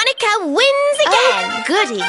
Veronica wins again! Goody.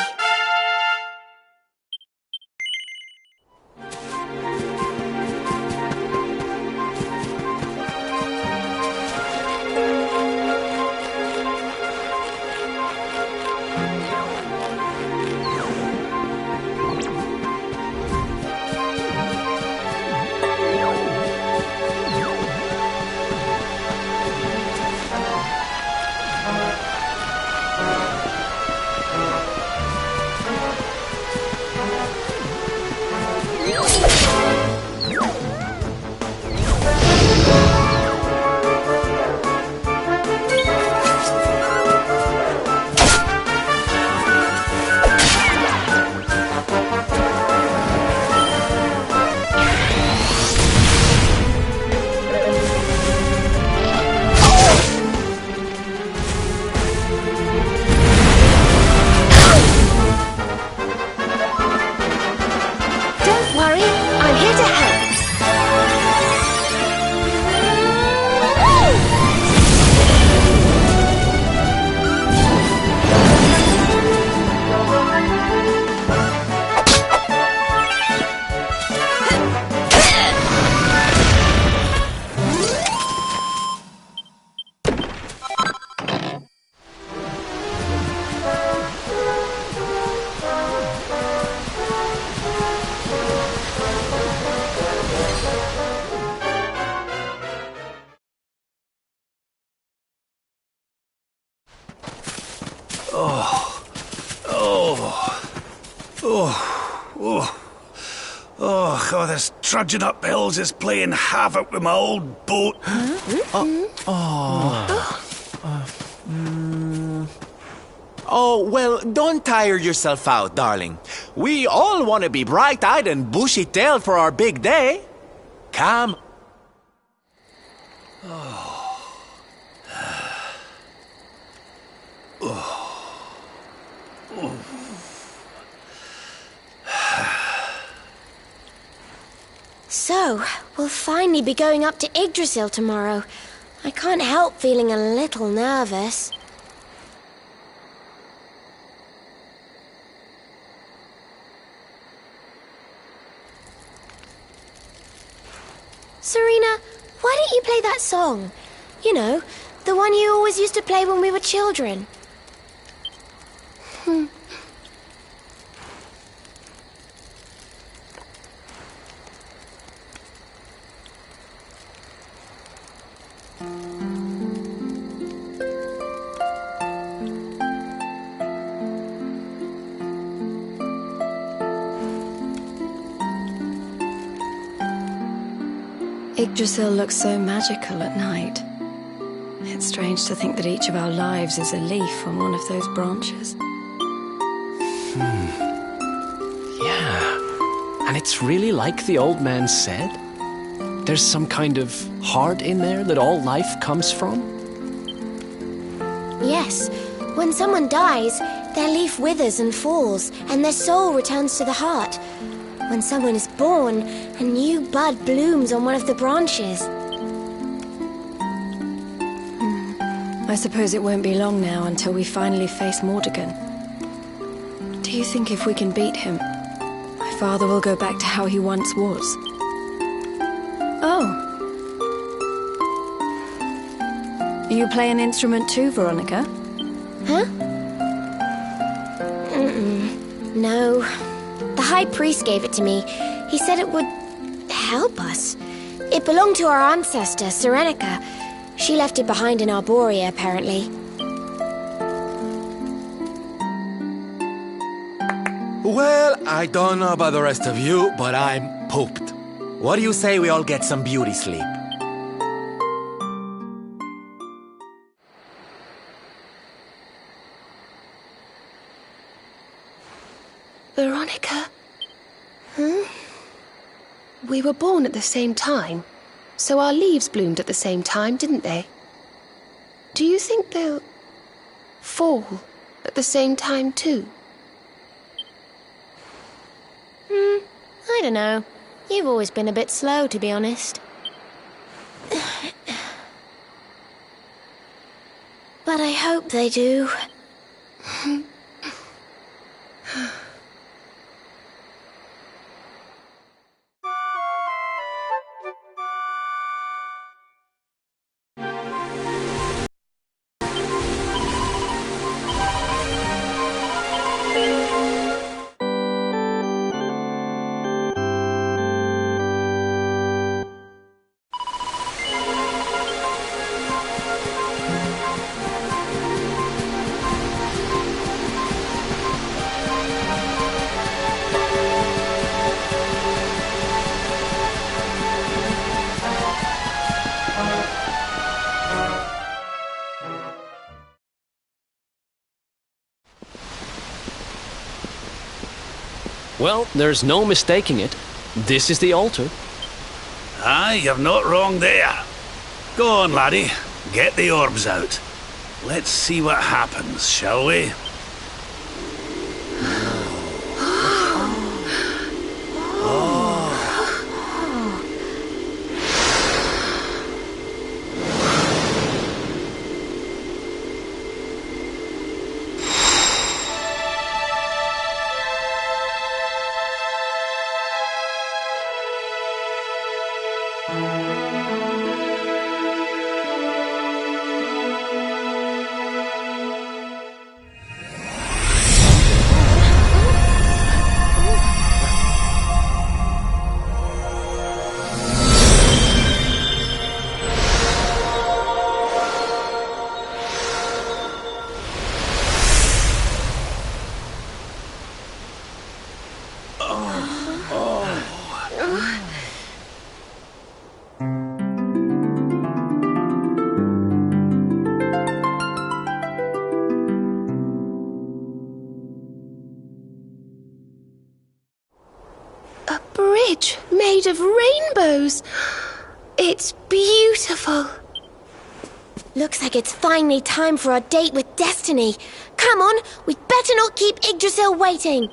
Oh, this trudging up hills is playing havoc with my old boat. Oh, well, don't tire yourself out, darling. We all want to be bright-eyed and bushy-tailed for our big day. Come. So, we'll finally be going up to Yggdrasil tomorrow. I can't help feeling a little nervous. Serena, why don't you play that song? You know, the one you always used to play when we were children. Yggdrasil looks so magical at night. It's strange to think that each of our lives is a leaf on one of those branches. Yeah. And it's really like the old man said. There's some kind of heart in there that all life comes from. Yes, when someone dies, their leaf withers and falls, and their soul returns to the heart. When someone is born, a new bud blooms on one of the branches. I suppose it won't be long now until we finally face Mordegon. Do you think if we can beat him, my father will go back to how he once was? Oh. You play an instrument too, Veronica? Huh? No. The High Priest gave it to me. He said it would help us. It belonged to our ancestor, Serenica. She left it behind in Arborea, apparently. Well, I don't know about the rest of you, but I'm pooped. What do you say we all get some beauty sleep? Veronica? We were born at the same time, so our leaves bloomed at the same time, didn't they? Do you think they'll fall at the same time too? I don't know. You've always been a bit slow, to be honest. But I hope they do. Well, there's no mistaking it. This is the altar. Aye, you're not wrong there. Go on, laddie. Get the orbs out. Let's see what happens, shall we? A bridge made of rainbows. It's beautiful. Looks like it's finally time for our date with Destiny. Come on, we'd better not keep Yggdrasil waiting.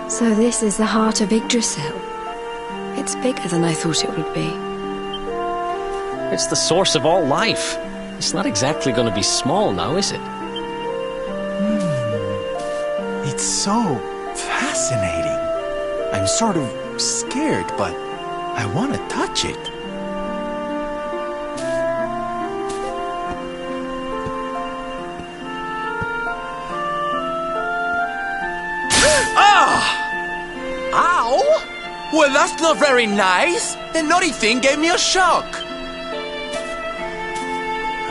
So this is the heart of Yggdrasil. It's bigger than I thought it would be. It's the source of all life. It's not exactly going to be small now, is it? It's so fascinating. I'm sort of scared, but I want to touch it. Ow! Well, that's not very nice. The naughty thing gave me a shock.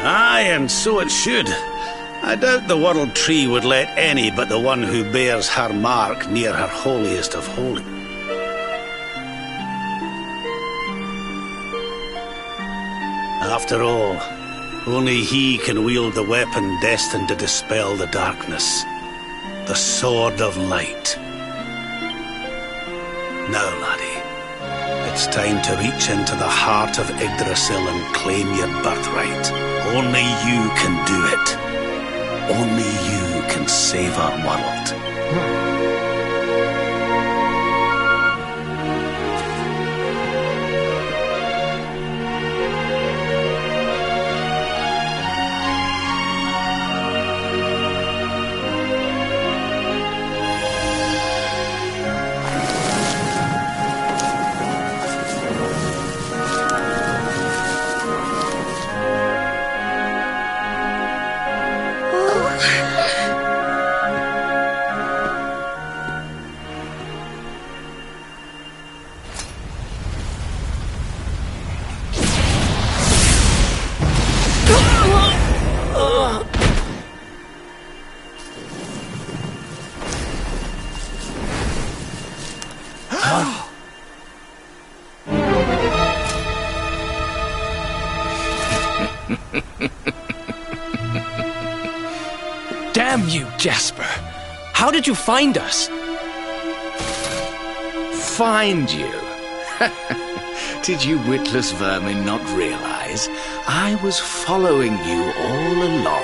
Aye, and so it should. I doubt the world tree would let any but the one who bears her mark near her holiest of holy. After all, only he can wield the weapon destined to dispel the darkness. The Sword of Light. Now, laddie, it's time to reach into the heart of Yggdrasil and claim your birthright. Only you can do it. Only you can save our world. Damn you, Jasper. How did you find us? Find you? Did you witless vermin not realize I was following you all along?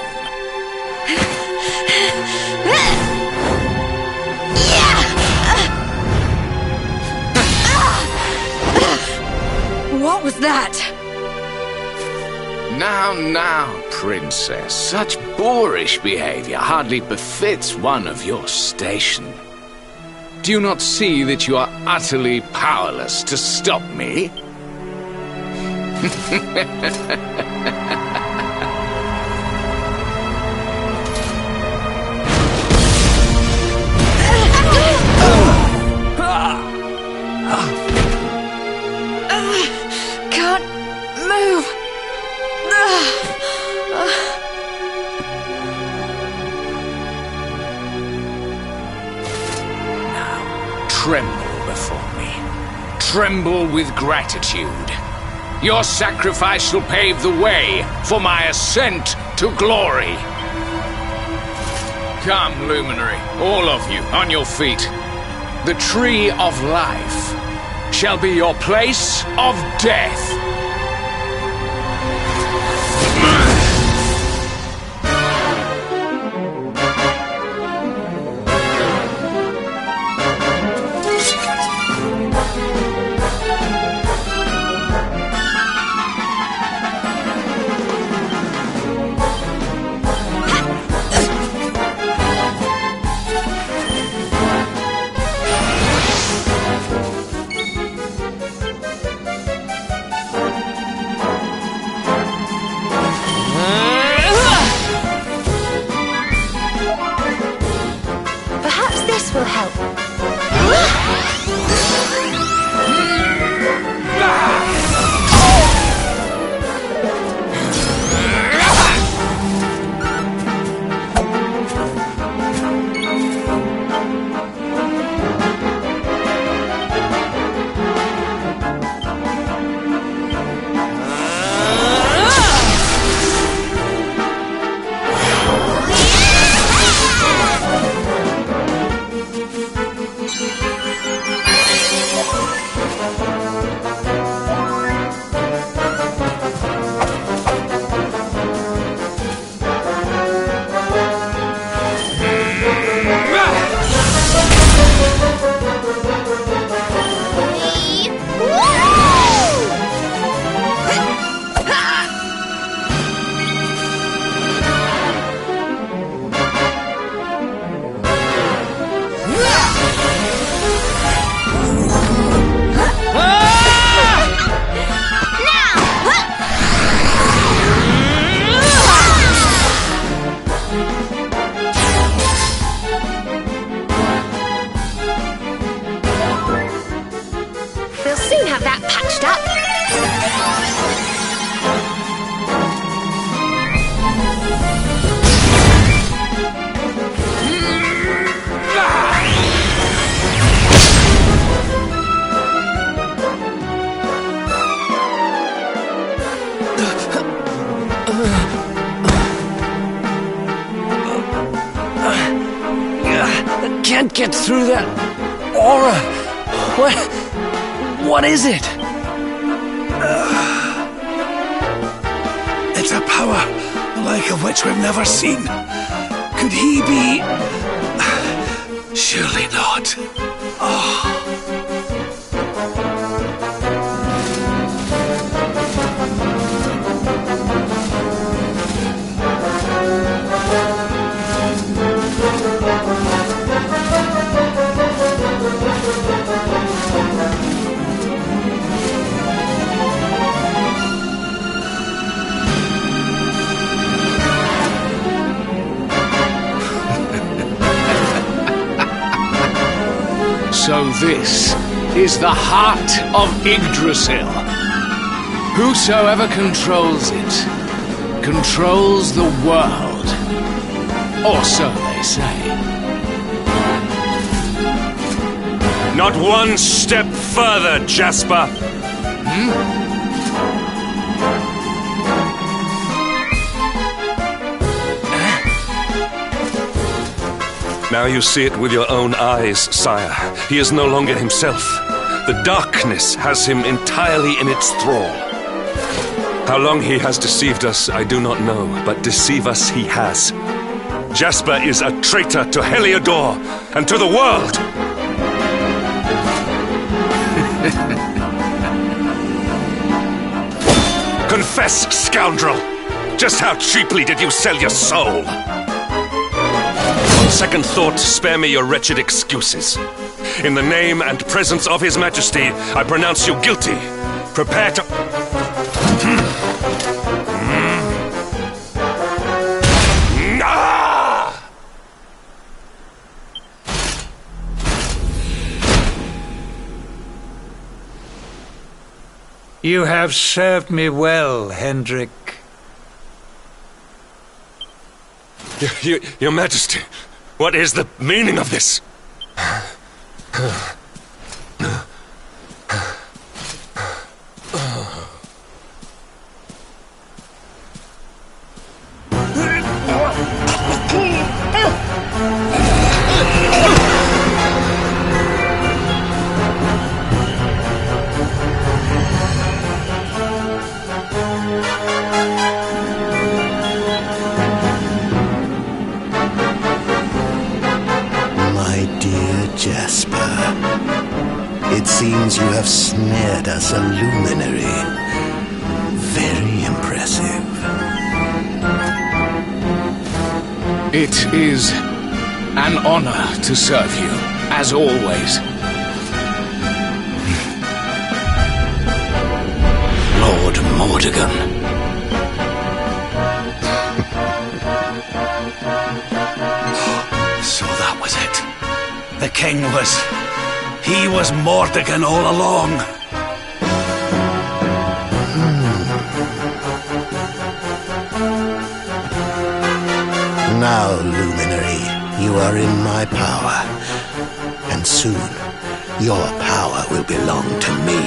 What was that? Now, princess. Such boorish behavior hardly befits one of your station. Do you not see that you are utterly powerless to stop me? Can't move. Tremble before me. Tremble with gratitude. Your sacrifice shall pave the way for my ascent to glory. Come, luminary, all of you, on your feet. The tree of life shall be your place of death. patched up. I can't get through that aura. What is it? It's a power, the like of which we've never seen. Could he be... Surely not. So this is the heart of Yggdrasil. Whosoever controls it, controls the world. Or so they say. Not one step further, Jasper. Now you see it with your own eyes, sire. He is no longer himself. The darkness has him entirely in its thrall. How long he has deceived us, I do not know, but deceive us he has. Jasper is a traitor to Heliodor and to the world! Confess, scoundrel! Just how cheaply did you sell your soul? On second thought, spare me your wretched excuses. In the name and presence of His Majesty, I pronounce you guilty. Prepare to... You have served me well, Hendrik. Your Majesty, what is the meaning of this? Jasper, it seems you have snared us a luminary. Very impressive. It is an honor to serve you, as always. Lord Mordegon. So that was it. The king he was Mordegon all along. Now, Luminary, you are in my power. And soon, your power will belong to me.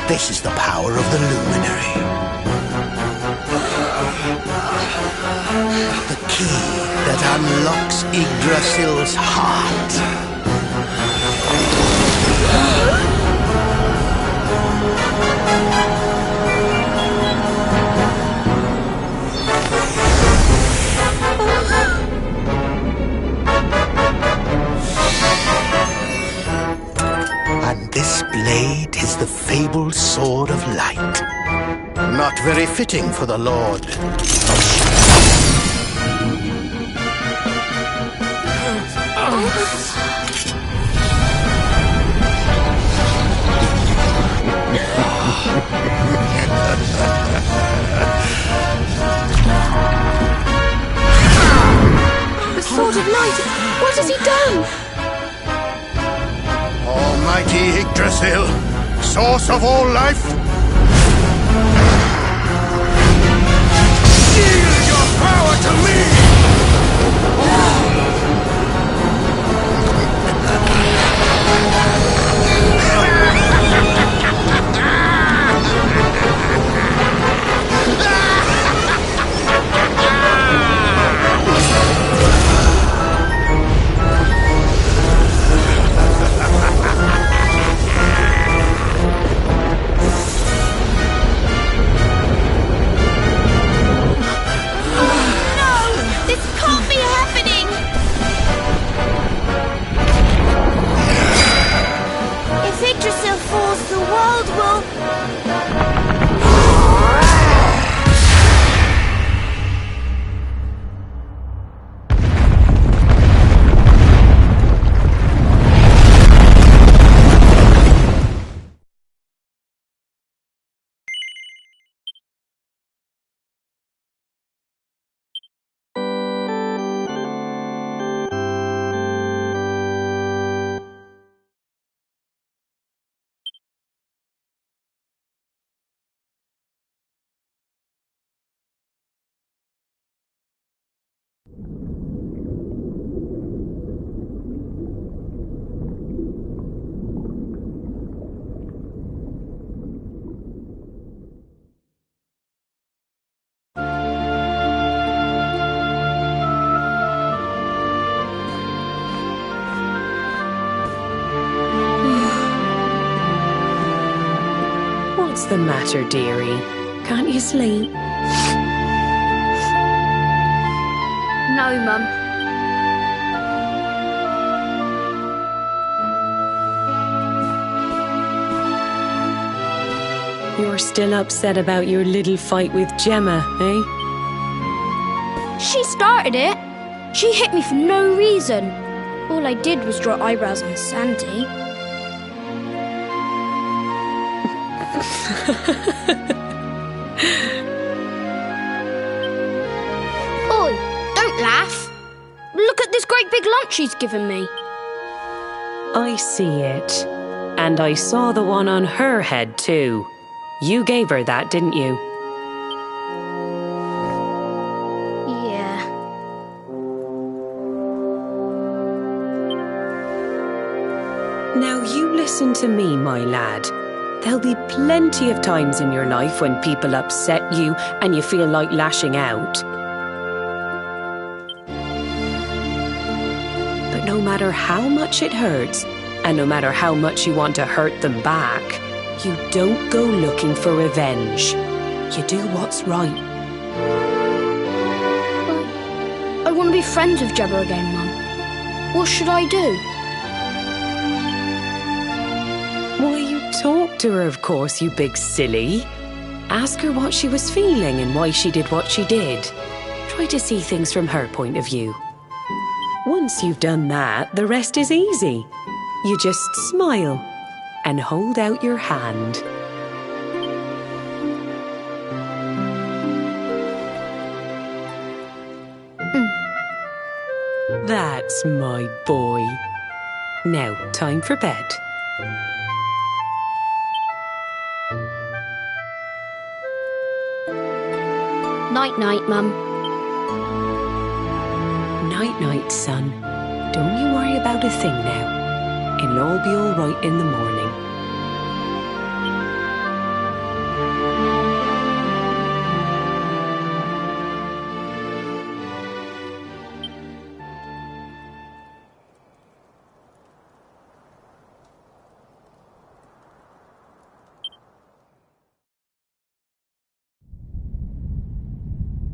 This is the power of the Luminary. The key that unlocks Yggdrasil's heart. Not very fitting for the Lord. The Sword of Light! What has he done? Almighty Yggdrasil, source of all life, yield your power to me! What's the matter, dearie? Can't you sleep? No, Mum. You're still upset about your little fight with Gemma, eh? She started it. She hit me for no reason. All I did was draw eyebrows on Sandy. Oi, don't laugh. Look at this great big lump she's given me. I see it. And I saw the one on her head too. You gave her that, didn't you? Yeah. Now you listen to me, my lad. There'll be plenty of times in your life when people upset you and you feel like lashing out. But no matter how much it hurts, and no matter how much you want to hurt them back, you don't go looking for revenge. You do what's right. I want to be friends with Gemma again, Mum. What should I do? Why, you talk to her, of course, you big silly. Ask her what she was feeling and why she did what she did. Try to see things from her point of view. Once you've done that, the rest is easy. You just smile and hold out your hand. That's my boy. Now, time for bed. Night-night, Mum. Night-night, son. Don't you worry about a thing now. It'll all be all right in the morning.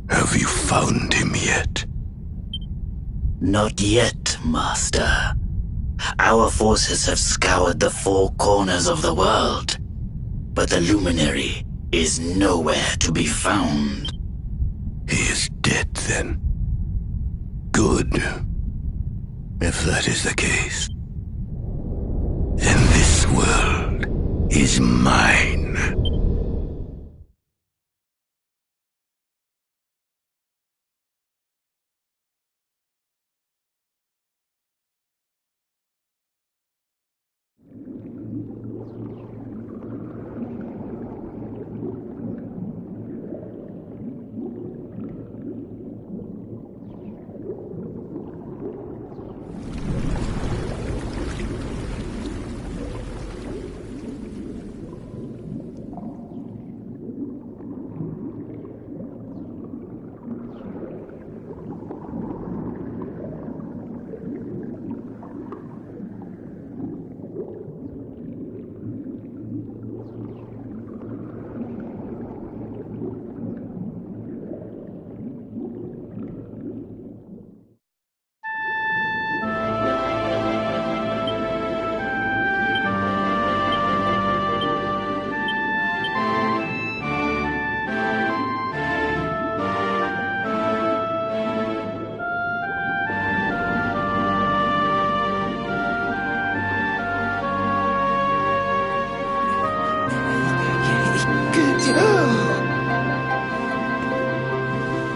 Have you found him yet? Not yet, Master. Our forces have scoured the four corners of the world, but the luminary is nowhere to be found. He is dead, then. Good. If that is the case, then this world is mine.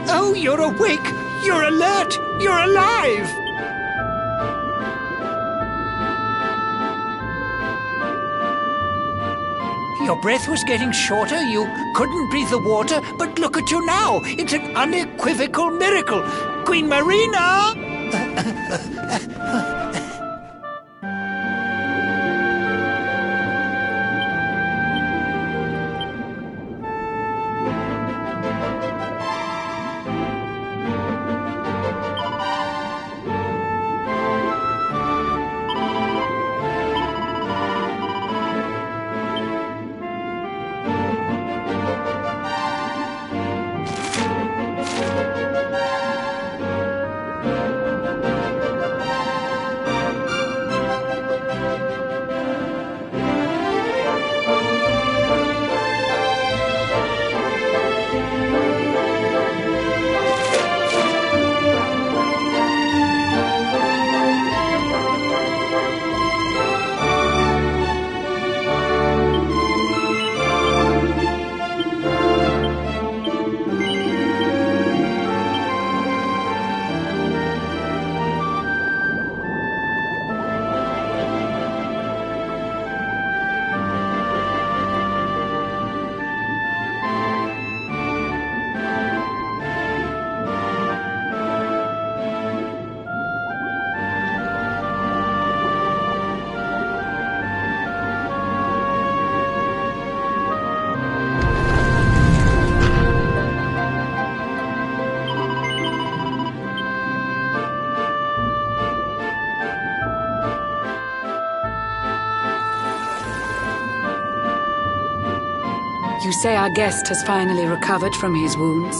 Oh, you're awake! You're alert! You're alive! Your breath was getting shorter, you couldn't breathe the water, but look at you now! It's an unequivocal miracle! Queen Marina! You say our guest has finally recovered from his wounds?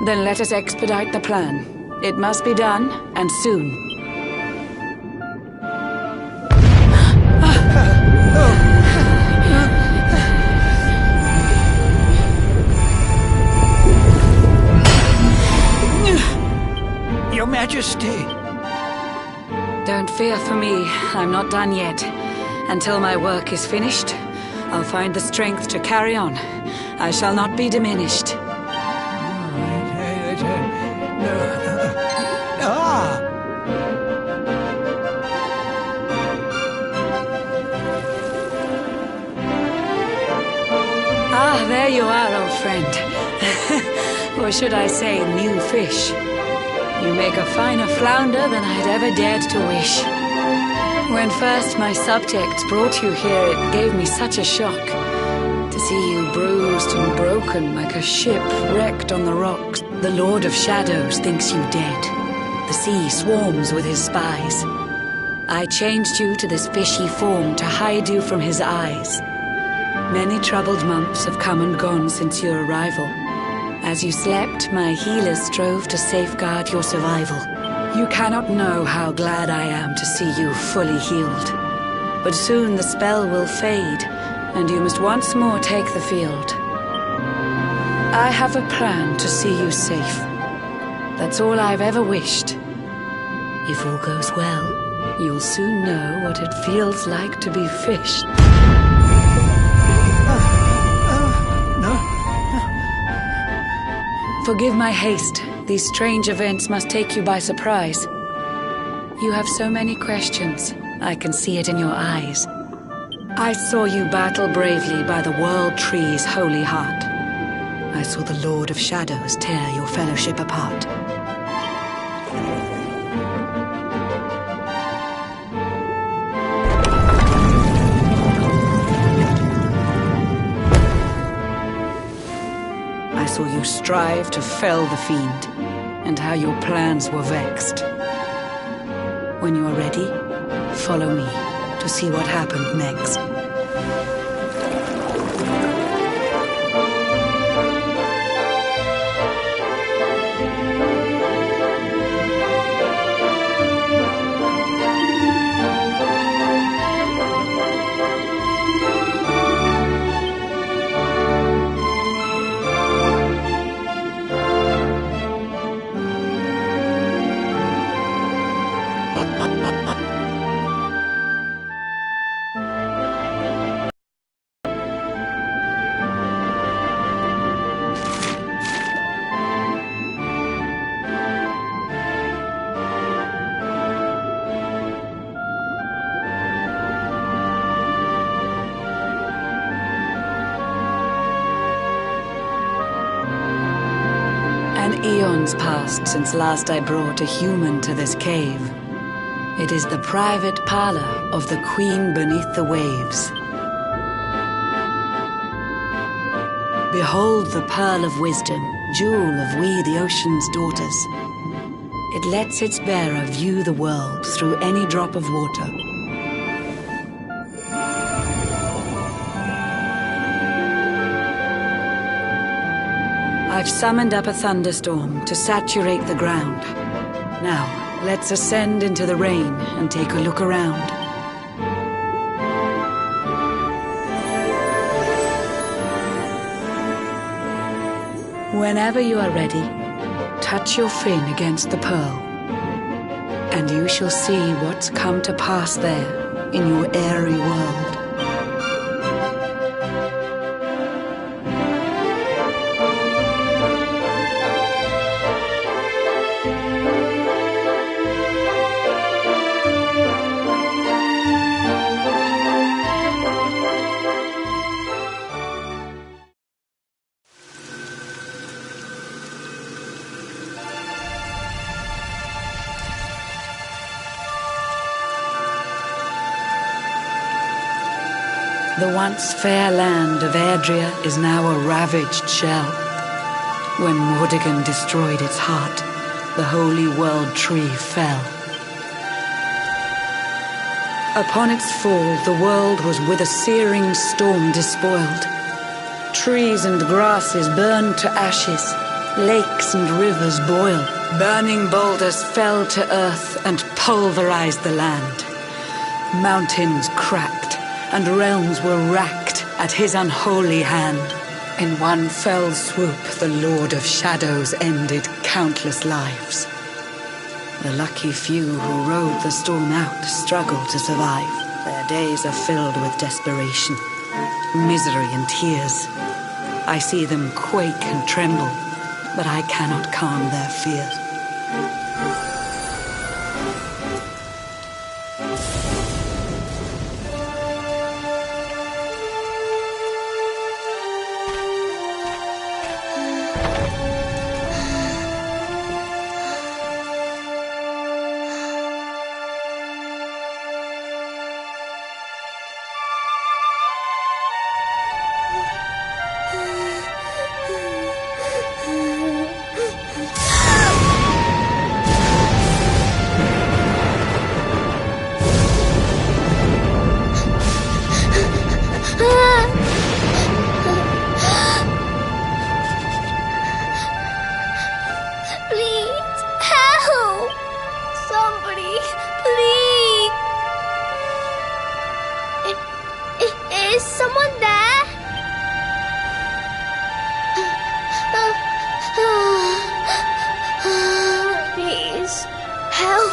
Then let us expedite the plan. It must be done, and soon. Your Majesty! Don't fear for me. I'm not done yet. Until my work is finished, I'll find the strength to carry on. I shall not be diminished. Ah, there you are, old friend. Or should I say, new fish. You make a finer flounder than I'd ever dared to wish. When first my subjects brought you here, it gave me such a shock. To see you bruised and broken like a ship wrecked on the rocks. The Lord of Shadows thinks you dead. The sea swarms with his spies. I changed you to this fishy form to hide you from his eyes. Many troubled months have come and gone since your arrival. As you slept, my healers strove to safeguard your survival. You cannot know how glad I am to see you fully healed. But soon the spell will fade, and you must once more take the field. I have a plan to see you safe. That's all I've ever wished. If all goes well, you'll soon know what it feels like to be fished. No. Forgive my haste. These strange events must take you by surprise. You have so many questions. I can see it in your eyes. I saw you battle bravely by the World Tree's holy heart. I saw the Lord of Shadows tear your fellowship apart. I saw you strive to fell the fiend, and how your plans were vexed. When you are ready, follow me to see what happened next. Eons passed since last I brought a human to this cave. It is the private parlor of the Queen beneath the waves. Behold the pearl of wisdom, jewel of we the ocean's daughters. It lets its bearer view the world through any drop of water. I've summoned up a thunderstorm to saturate the ground. Now, let's ascend into the rain and take a look around. Whenever you are ready, touch your fin against the pearl, and you shall see what's come to pass there in your airy world. The once fair land of Erdrea is now a ravaged shell. When Mordegon destroyed its heart, the holy world tree fell. Upon its fall, the world was with a searing storm despoiled. Trees and grasses burned to ashes, lakes and rivers boiled. Burning boulders fell to earth and pulverized the land. Mountains cracked, and realms were racked at his unholy hand. In one fell swoop, the Lord of Shadows ended countless lives. The lucky few who rode the storm out struggled to survive. Their days are filled with desperation, misery and tears. I see them quake and tremble, but I cannot calm their fears.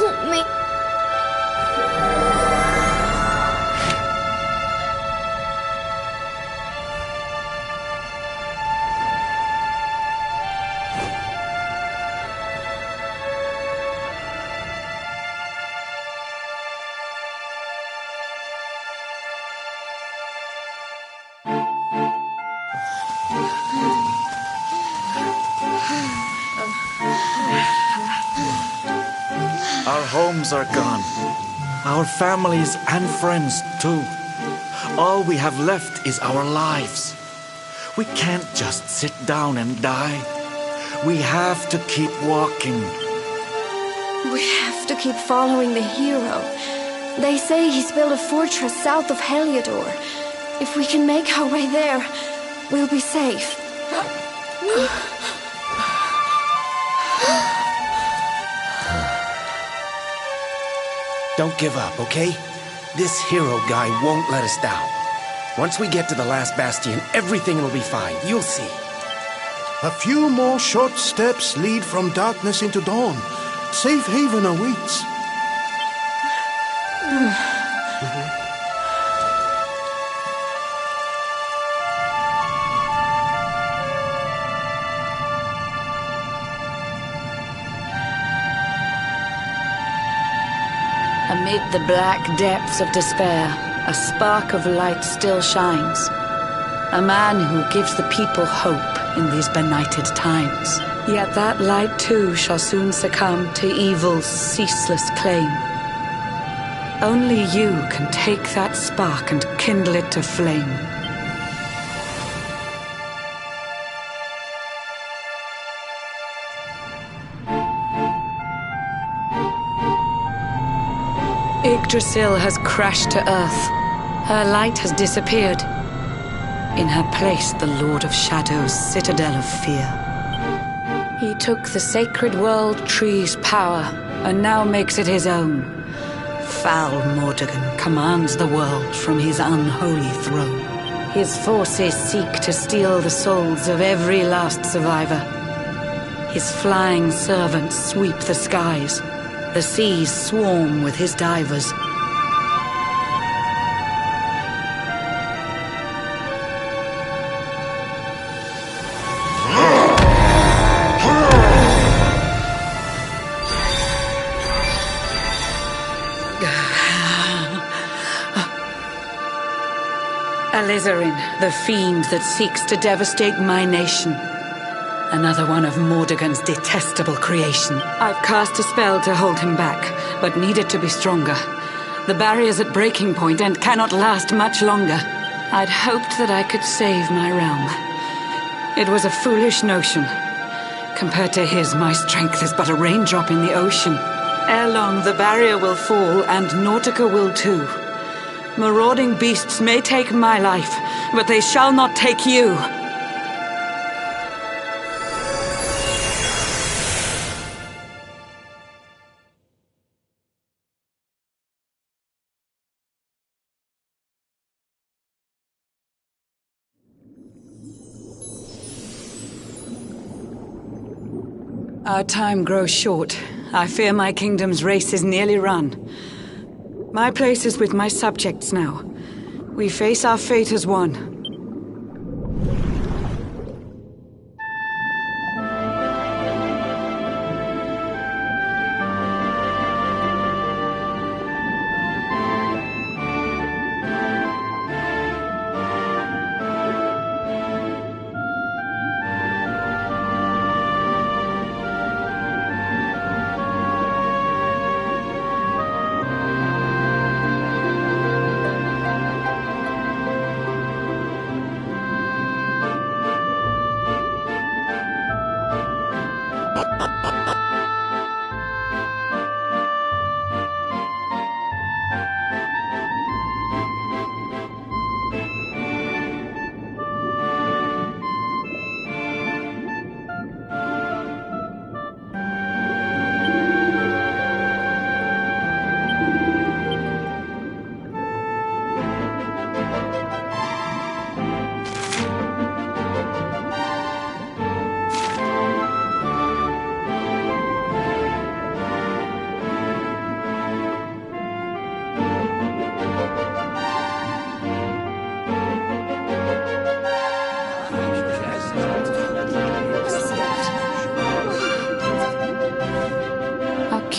Help me. Our homes are gone. Our families and friends, too. All we have left is our lives. We can't just sit down and die. We have to keep walking. We have to keep following the hero. They say he's built a fortress south of Heliodor. If we can make our way there, we'll be safe. Don't give up, okay? This hero guy won't let us down. Once we get to the last bastion, everything will be fine. You'll see. A few more short steps lead from darkness into dawn. Safe haven awaits. Amid the black depths of despair, a spark of light still shines. A man who gives the people hope in these benighted times. Yet that light too shall soon succumb to evil's ceaseless claim. Only you can take that spark and kindle it to flame. Yggdrasil has crashed to earth. Her light has disappeared. In her place, the Lord of Shadows' citadel of fear. He took the sacred world tree's power and now makes it his own. Foul Mordegon commands the world from his unholy throne. His forces seek to steal the souls of every last survivor. His flying servants sweep the skies. The seas swarm with his divers. Alizarin, the fiend that seeks to devastate my nation. Another one of Mordegon's detestable creation. I've cast a spell to hold him back, but need it to be stronger. The barrier's at breaking point and cannot last much longer. I'd hoped that I could save my realm. It was a foolish notion. Compared to his, my strength is but a raindrop in the ocean. Ere long, the barrier will fall, and Nautica will too. Marauding beasts may take my life, but they shall not take you. Our time grows short. I fear my kingdom's race is nearly run. My place is with my subjects now. We face our fate as one.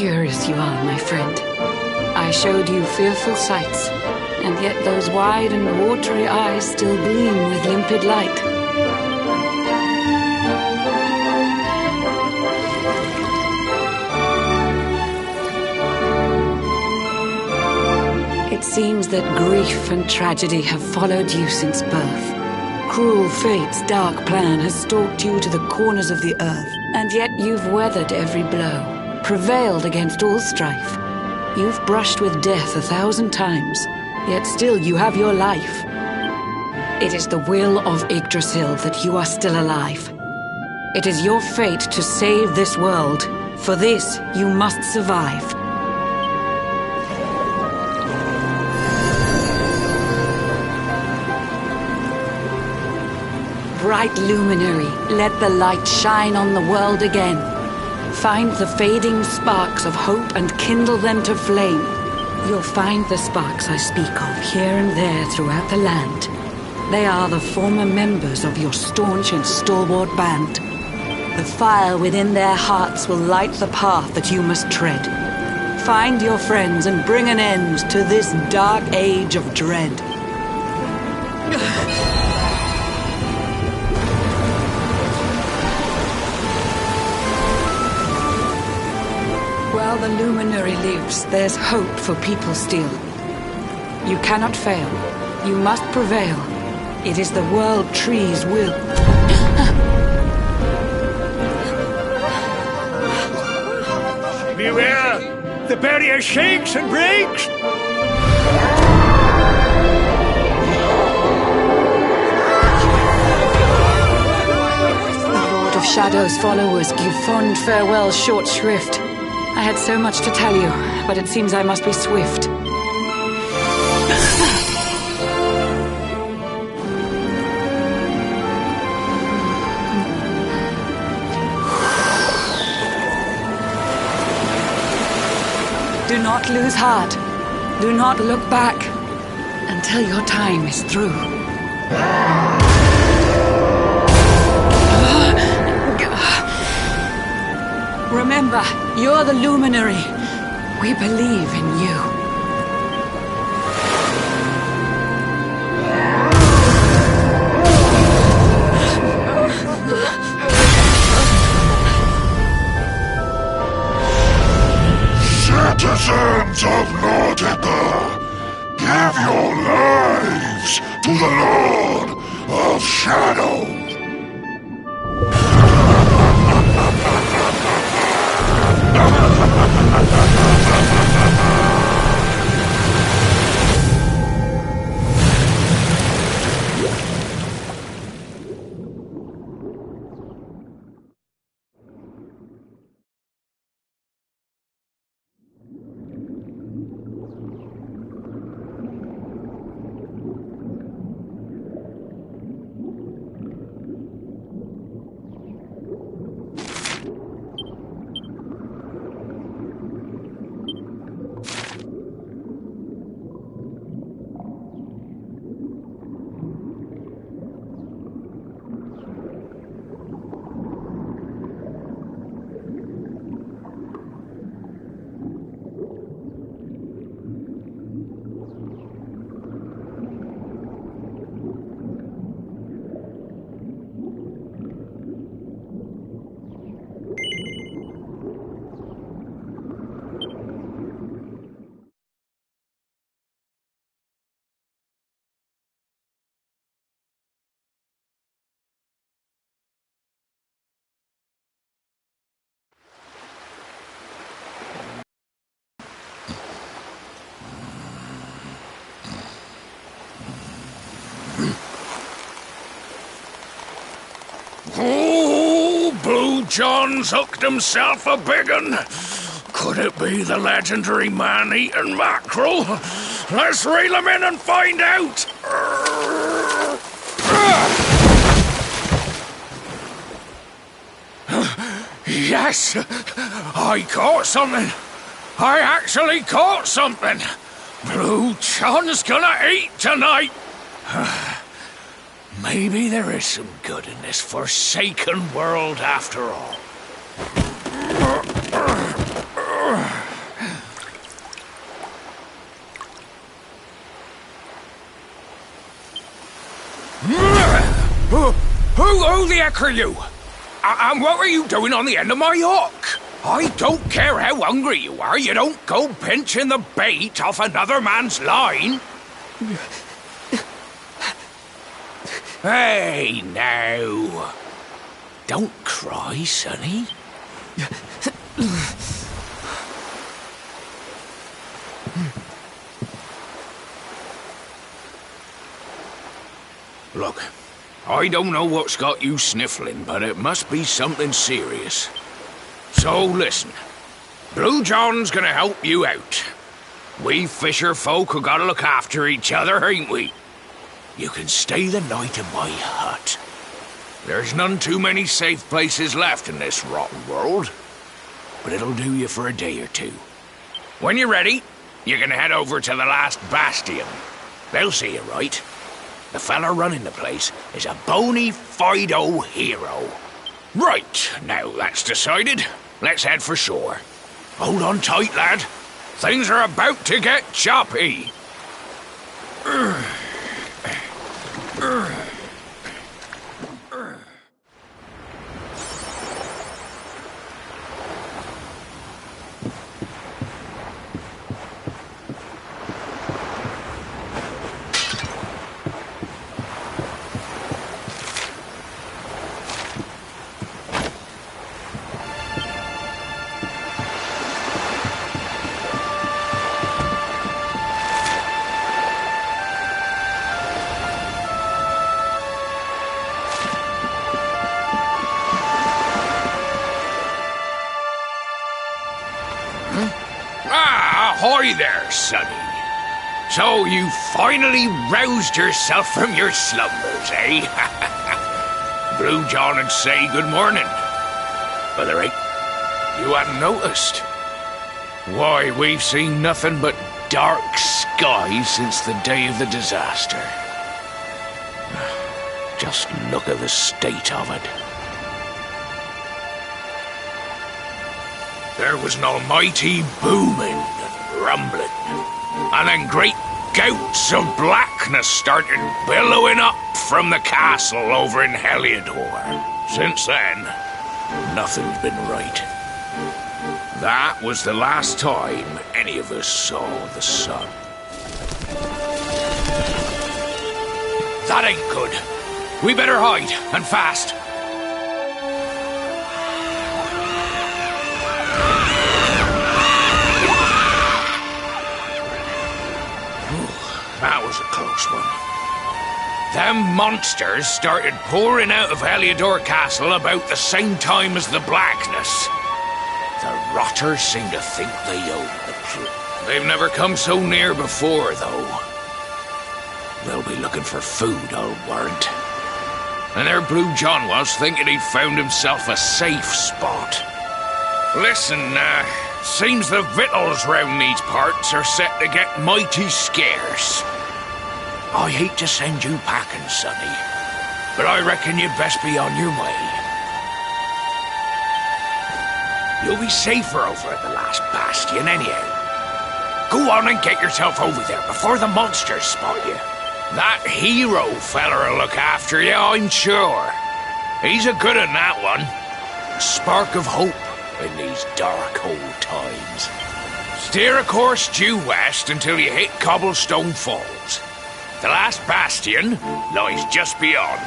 curious you are, my friend. I showed you fearful sights, and yet those wide and watery eyes still gleam with limpid light. It seems that grief and tragedy have followed you since birth. Cruel fate's dark plan has stalked you to the corners of the earth, and yet you've weathered every blow, prevailed against all strife. You've brushed with death 1,000 times, yet still you have your life. It is the will of Yggdrasil that you are still alive. It is your fate to save this world. For this, you must survive. Bright luminary, let the light shine on the world again. Find the fading sparks of hope and kindle them to flame. You'll find the sparks I speak of here and there throughout the land. They are the former members of your staunch and stalwart band. The fire within their hearts will light the path that you must tread. Find your friends and bring an end to this dark age of dread. While the luminary lives, there's hope for people still. You cannot fail. You must prevail. It is the world tree's will. Beware! The barrier shakes and breaks! The Lord of Shadow's followers give fond farewell short shrift. I had so much to tell you, but it seems I must be swift. Do not lose heart. Do not look back until your time is through. Remember, you're the luminary. We believe in you. Citizens of Nordica, give your lives to the Lord of Shadow. Oh, Blue John's hooked himself a big un. Could it be the legendary man-eating mackerel? Let's reel him in and find out. Yes, I caught something. I actually caught something. Blue John's gonna eat tonight. Maybe there is some good in this forsaken world after all. Who the heck are you? And what were you doing on the end of my hook? I don't care how hungry you are, you don't go pinching the bait off another man's line. Hey, now. Don't cry, sonny. Look, I don't know what's got you sniffling, but it must be something serious. So listen, Blue John's gonna help you out. We fisher folk have gotta look after each other, ain't we? You can stay the night in my hut. There's none too many safe places left in this rotten world, but it'll do you for a day or two. When you're ready, you can head over to the last bastion. They'll see you right. The fella running the place is a bona fide hero. Right, now that's decided, let's head for shore. Hold on tight, lad. Things are about to get choppy. Ahoy there, sonny. So you finally roused yourself from your slumbers, eh? Blue John would say good morning. But there ain't. You hadn't noticed. Why, we've seen nothing but dark skies since the day of the disaster. Just look at the state of it. There was an almighty booming and rumbling, and then great gouts of blackness started billowing up from the castle over in Heliodor. Since then, nothing's been right. That was the last time any of us saw the sun. That ain't good. We better hide, and fast. That was a close one. Them monsters started pouring out of Heliodor Castle about the same time as the blackness. The rotters seem to think they own the place. They've never come so near before, though. They'll be looking for food, I'll warrant. And there Blue John was, thinking he'd found himself a safe spot. Listen, seems the victuals round these parts are set to get mighty scarce. I hate to send you packing, sonny, but I reckon you'd best be on your way. You'll be safer over at the last bastion anyhow. Go on and get yourself over there before the monsters spot you. That hero feller'll look after you, I'm sure. He's a good un, that one. A spark of hope in these dark old times. Steer a course due west until you hit Cobblestone Falls. The last bastion lies just beyond.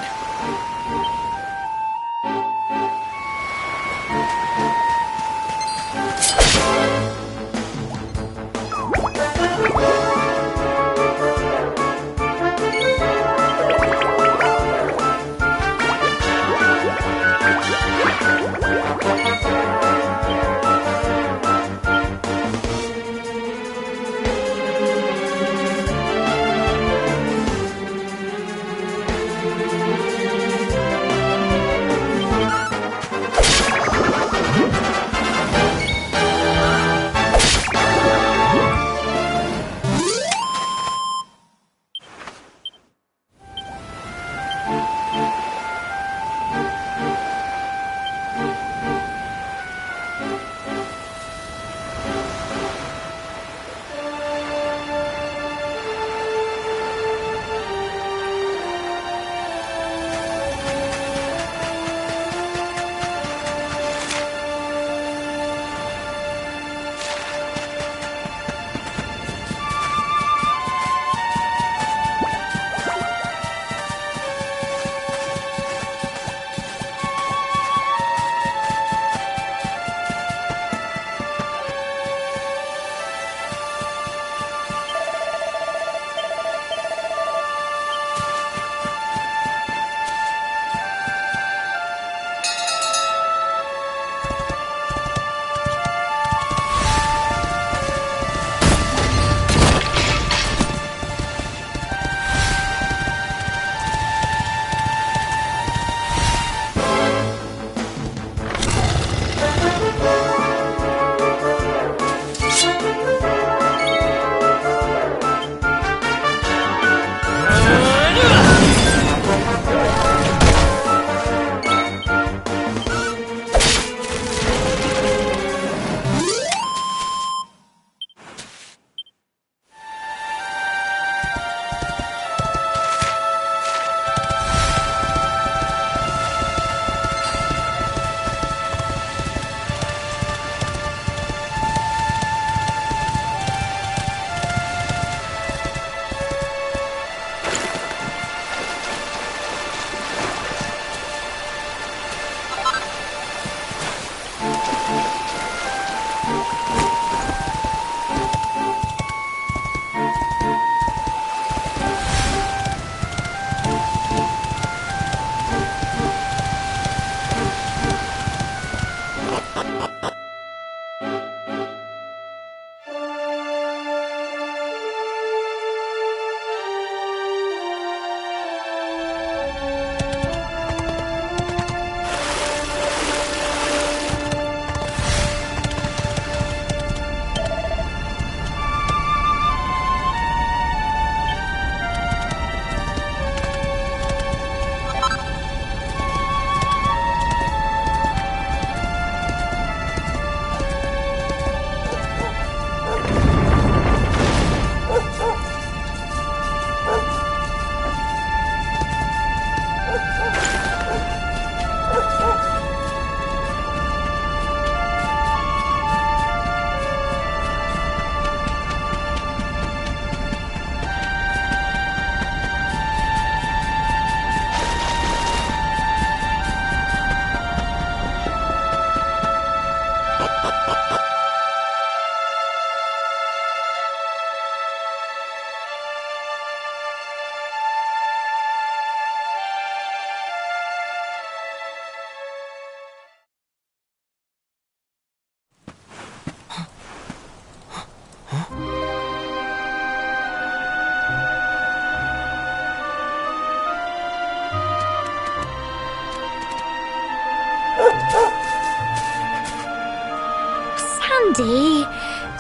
Sandy,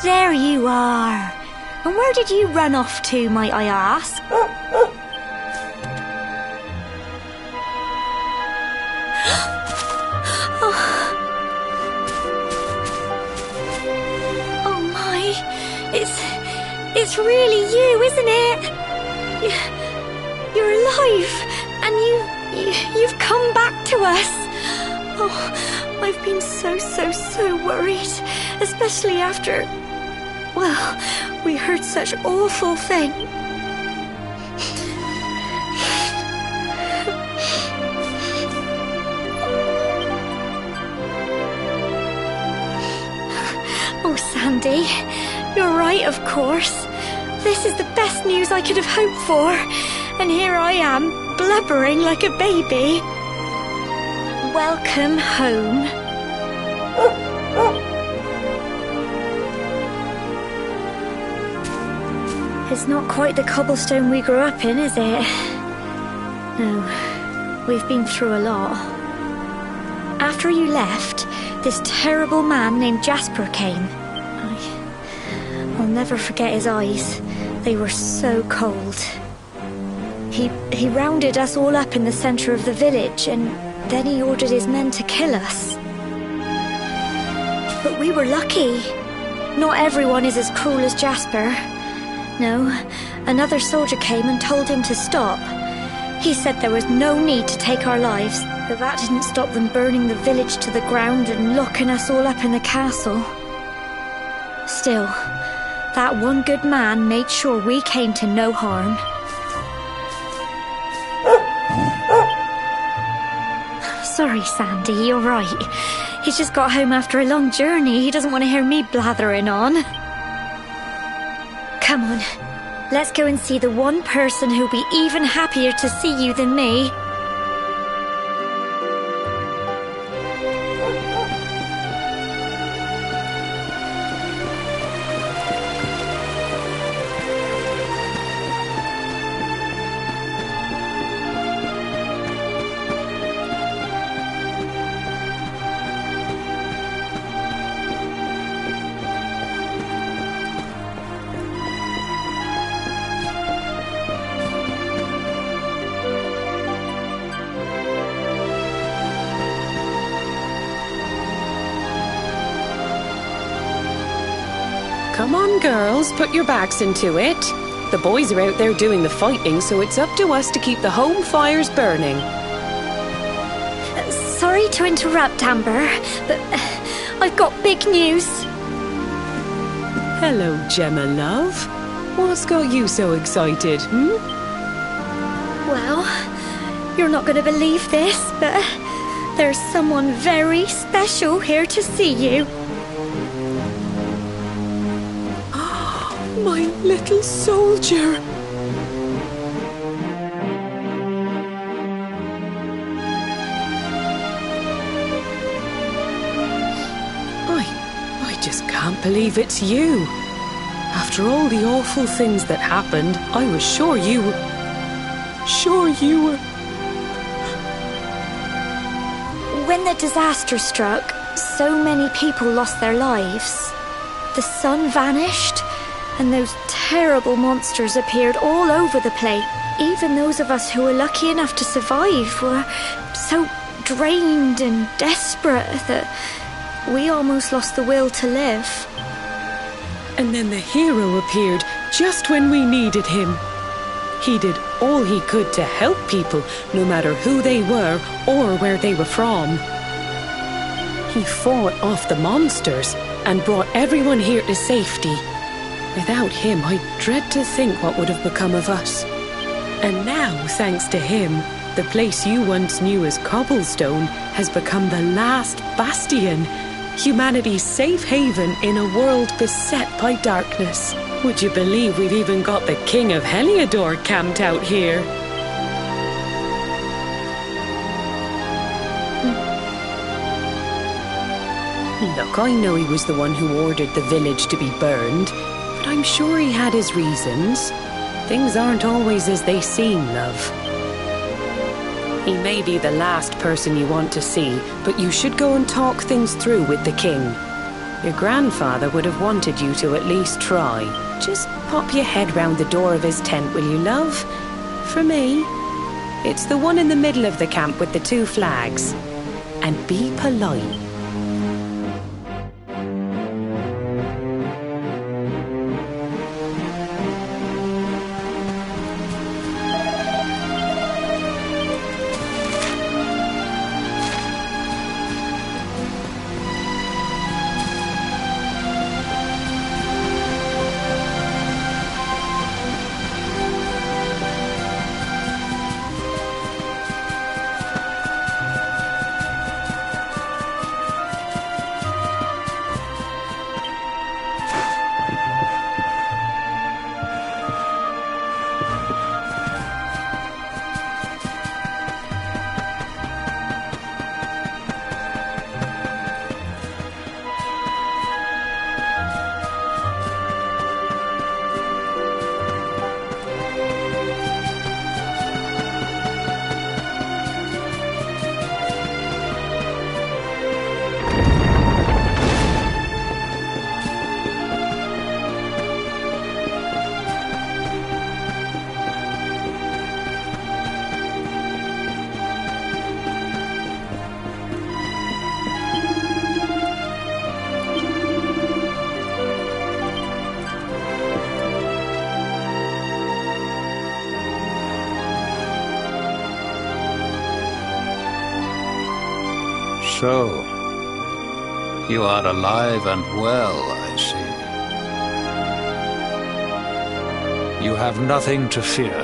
there you are. And where did you run off to, might I ask? Oh my, it's really you, isn't it? You're alive, and you've come back to us. Oh, I've been so worried, especially after, well, we heard such awful things. Oh, Sandy, you're right, of course. This is the best news I could have hoped for. And here I am, blubbering like a baby. Welcome home. It's not quite the cobblestone we grew up in, is it? No, we've been through a lot. After you left, this terrible man named Jasper came. I'll never forget his eyes. They were so cold. He rounded us all up in the centre of the village, and then he ordered his men to kill us. But we were lucky. Not everyone is as cruel as Jasper. No, another soldier came and told him to stop. He said there was no need to take our lives, but that didn't stop them burning the village to the ground and locking us all up in the castle. Still, that one good man made sure we came to no harm. Sorry, Sandy, you're right. He's just got home after a long journey. He doesn't want to hear me blathering on. Come on, let's go and see the one person who'll be even happier to see you than me. Come on, girls, put your backs into it. The boys are out there doing the fighting, so it's up to us to keep the home fires burning. Sorry to interrupt, Amber, but I've got big news. Hello, Gemma, love. What's got you so excited, Well, you're not going to believe this, but there's someone very special here to see you. My little soldier. I just can't believe it's you. After all the awful things that happened, I was sure you were... When the disaster struck, so many people lost their lives. The sun vanished, and those terrible monsters appeared all over the place. Even those of us who were lucky enough to survive were so drained and desperate that we almost lost the will to live. And then the hero appeared just when we needed him. He did all he could to help people, no matter who they were or where they were from. He fought off the monsters and brought everyone here to safety. Without him, I dread to think what would have become of us. And now, thanks to him, the place you once knew as Cobblestone has become the last bastion. Humanity's safe haven in a world beset by darkness. Would you believe we've even got the King of Heliodor camped out here? Look, I know he was the one who ordered the village to be burned, but I'm sure he had his reasons. Things aren't always as they seem, love. He may be the last person you want to see, but you should go and talk things through with the king. Your grandfather would have wanted you to at least try. Just pop your head round the door of his tent, will you, love? For me, it's the one in the middle of the camp with the 2 flags. And be polite. So, you are alive and well, I see. You have nothing to fear.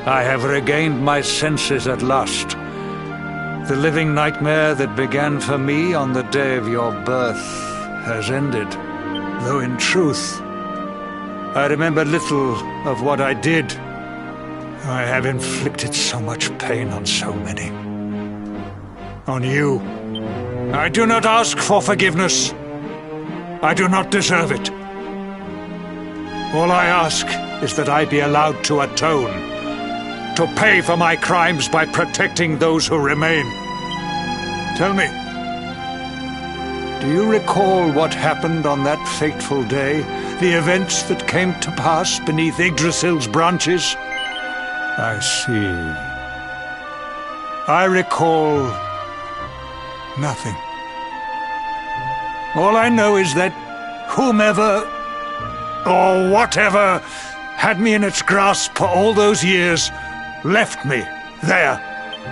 I have regained my senses at last. The living nightmare that began for me on the day of your birth has ended. Though in truth, I remember little of what I did. I have inflicted so much pain on so many. On you. I do not ask for forgiveness. I do not deserve it. All I ask is that I be allowed to atone, to pay for my crimes by protecting those who remain. Tell me, do you recall what happened on that fateful day? The events that came to pass beneath Yggdrasil's branches? I see. I recall nothing. All I know is that whomever or whatever had me in its grasp for all those years left me there.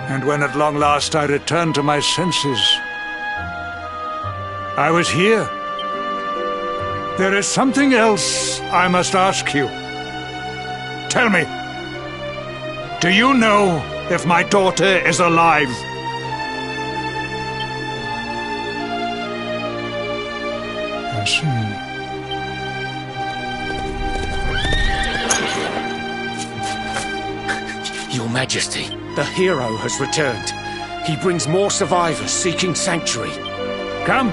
And when at long last I returned to my senses, I was here. There is something else I must ask you. Tell me, do you know if my daughter is alive? I see. Your Majesty, the hero has returned. He brings more survivors seeking sanctuary. Come.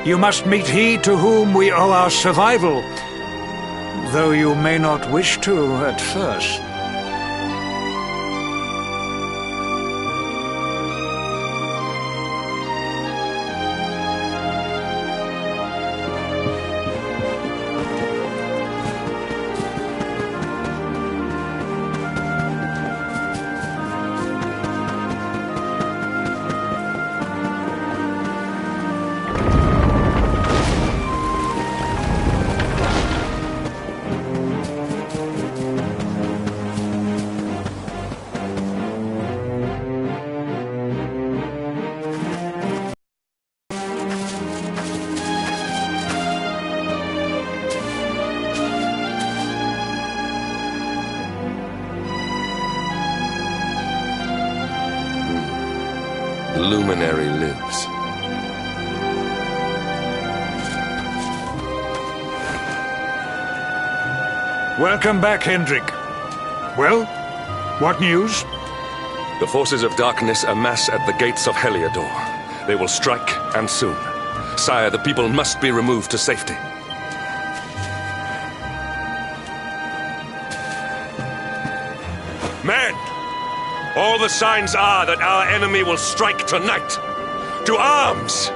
You must meet he to whom we owe our survival, though you may not wish to at first. The luminary lives. Welcome back, Hendrik. Well, what news? The forces of darkness amass at the gates of Heliodor. They will strike, and soon. Sire, the people must be removed to safety. Men! All the signs are that our enemy will strike tonight. To arms!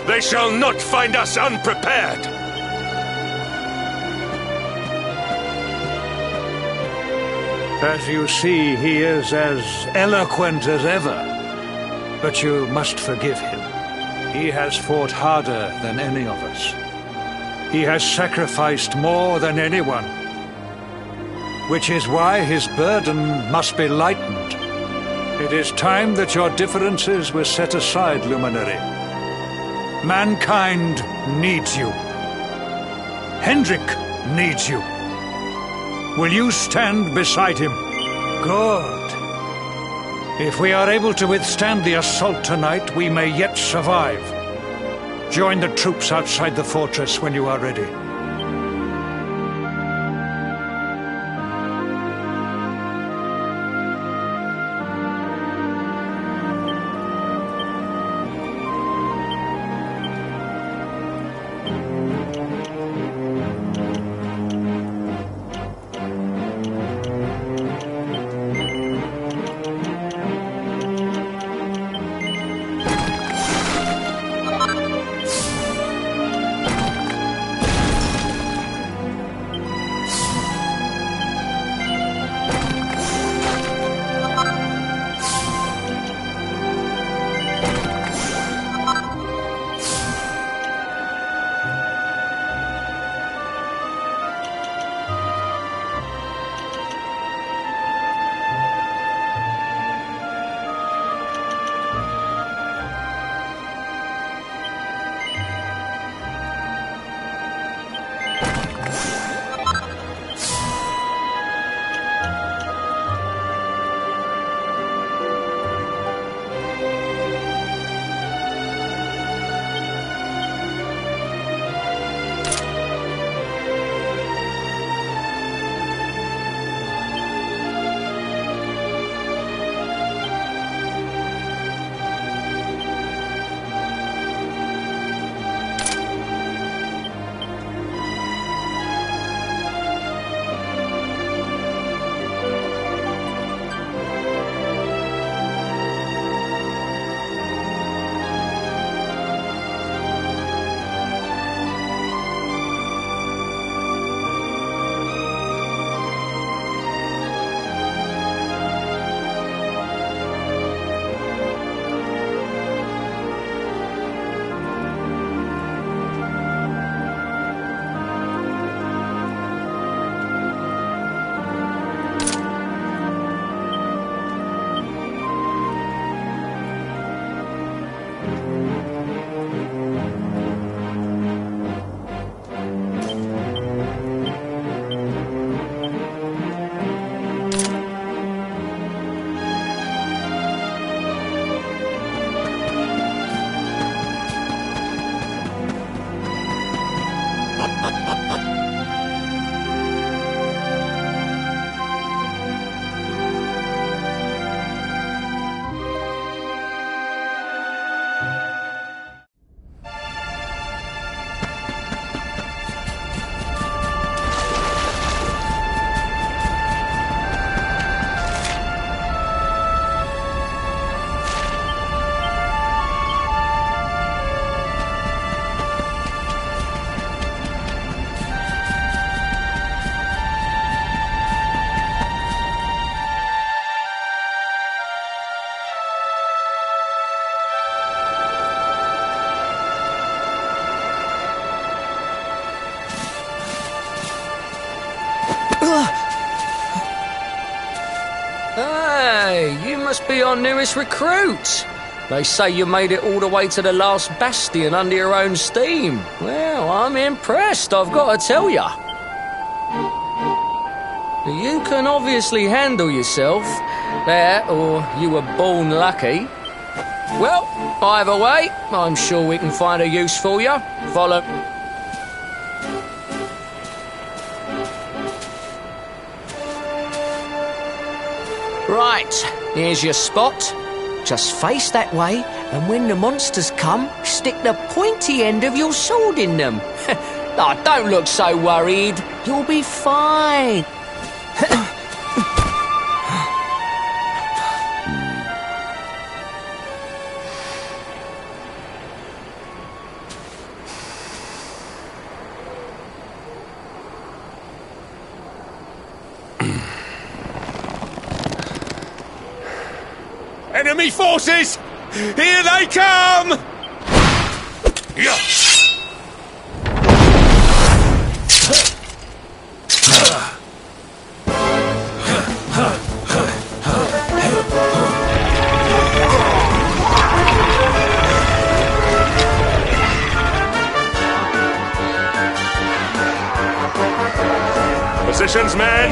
They shall not find us unprepared! As you see, he is as eloquent as ever. But you must forgive him. He has fought harder than any of us. He has sacrificed more than anyone. Which is why his burden must be lightened. It is time that your differences were set aside, Luminary. Mankind needs you. Hendrik needs you. Will you stand beside him? Good. If we are able to withstand the assault tonight, we may yet survive. Join the troops outside the fortress when you are ready. Hey, you must be our newest recruit. They say you made it all the way to the last bastion under your own steam. Well, I'm impressed, I've got to tell ya. You can obviously handle yourself. That, or you were born lucky. Well, either way, I'm sure we can find a use for you. Follow. Right, here's your spot. Just face that way, and when the monsters come, stick the pointy end of your sword in them. Oh, don't look so worried. You'll be fine. Enemy forces! Here they come! Yeah. Positions, men!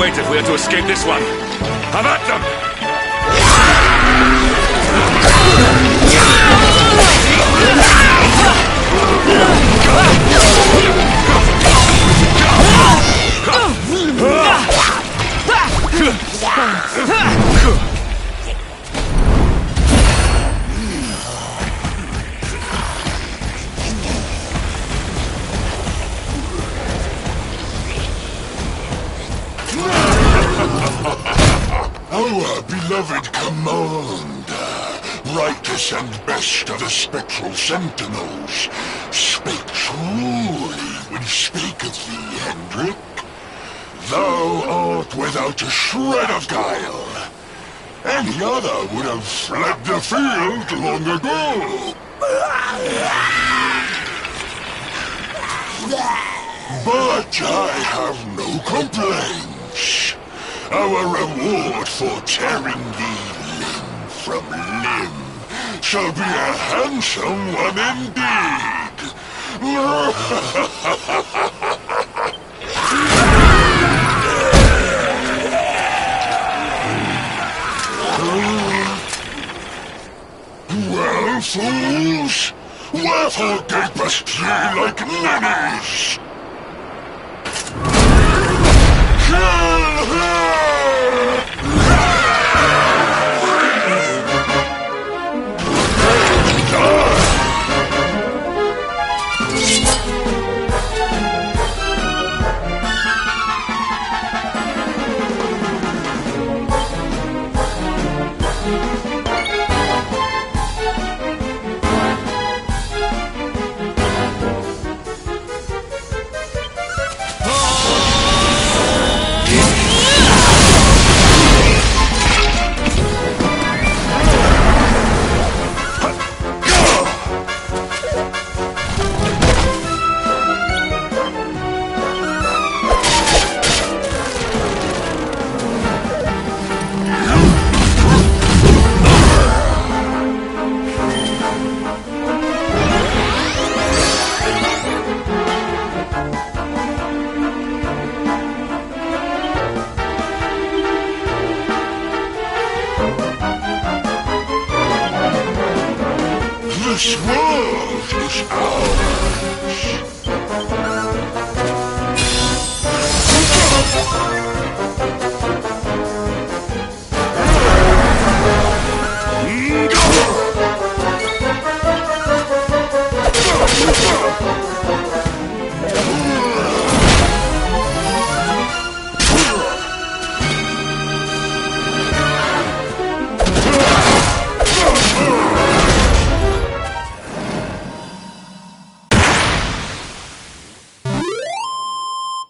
wait if we are to escape this one. Have at them! Our beloved commander, brightest and best of the spectral sentinels, spake truly when he spake of thee, Hendrik. Thou art without a shred of guile. Any other would have fled the field long ago. But I have no complaints. Our reward for tearing thee limb from limb shall be a handsome one indeed. Well, fools, wherefore gapest ye like ninnies? Kill her! This world is ours.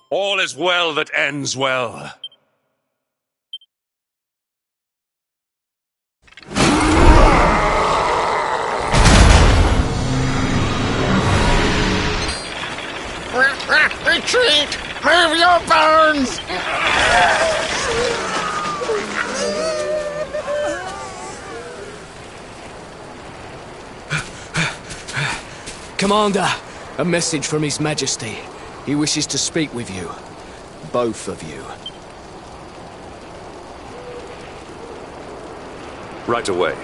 All is well that ends well. Retreat! Move your bones! Commander, a message from His Majesty. He wishes to speak with you. Both of you. Right away.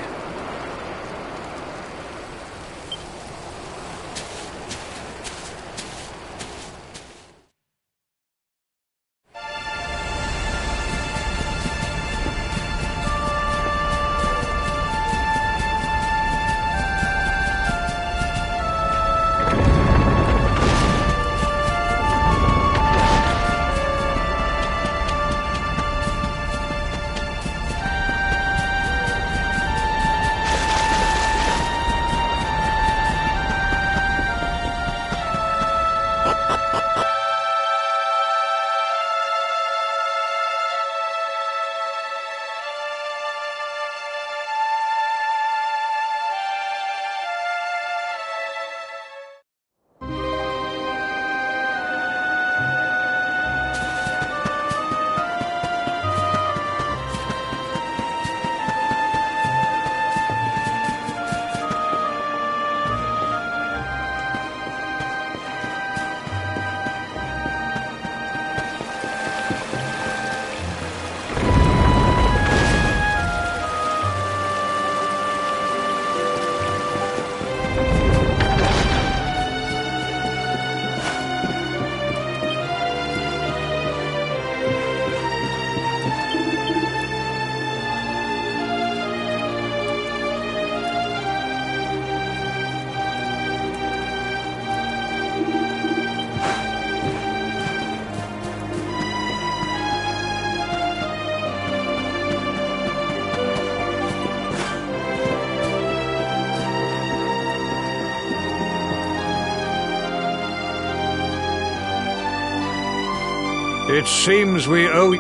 It seems we owe...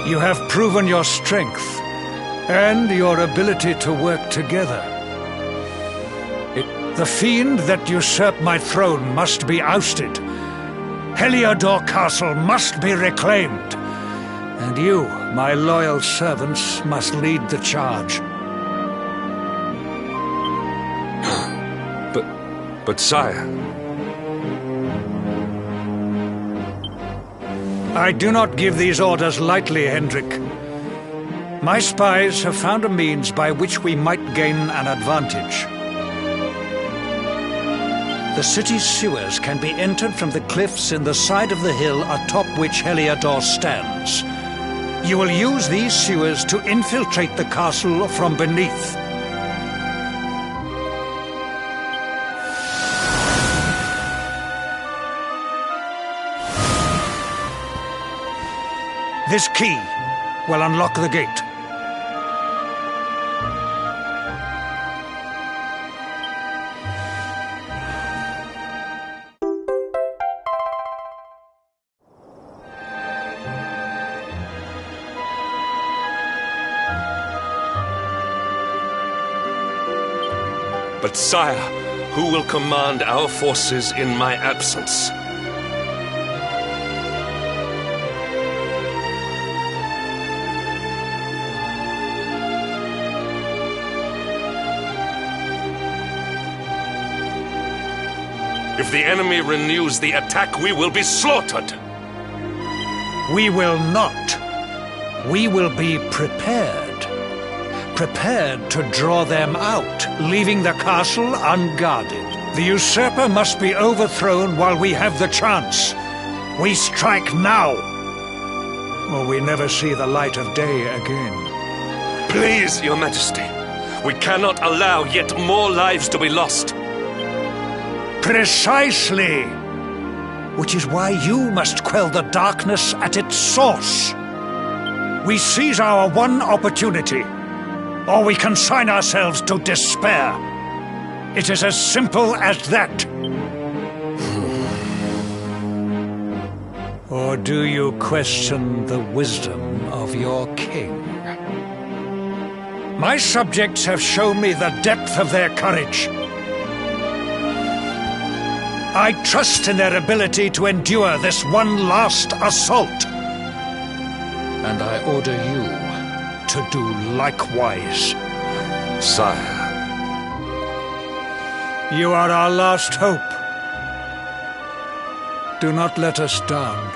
You have proven your strength and your ability to work together. The fiend that usurped my throne must be ousted. Heliodor Castle must be reclaimed. And you, my loyal servants, must lead the charge. But sire... I do not give these orders lightly, Hendrik. My spies have found a means by which we might gain an advantage. The city's sewers can be entered from the cliffs in the side of the hill atop which Heliodor stands. You will use these sewers to infiltrate the castle from beneath. This key will unlock the gate. But sire, who will command our forces in my absence? If the enemy renews the attack, we will be slaughtered. We will not. We will be prepared. Prepared to draw them out, leaving the castle unguarded. The usurper must be overthrown while we have the chance. We strike now, or we never see the light of day again. Please, Your Majesty, we cannot allow yet more lives to be lost. Precisely! Which is why you must quell the darkness at its source. We seize our one opportunity, or we consign ourselves to despair. It is as simple as that. Or do you question the wisdom of your king? My subjects have shown me the depth of their courage. I trust in their ability to endure this one last assault. And I order you to do likewise. Sire. You are our last hope. Do not let us down.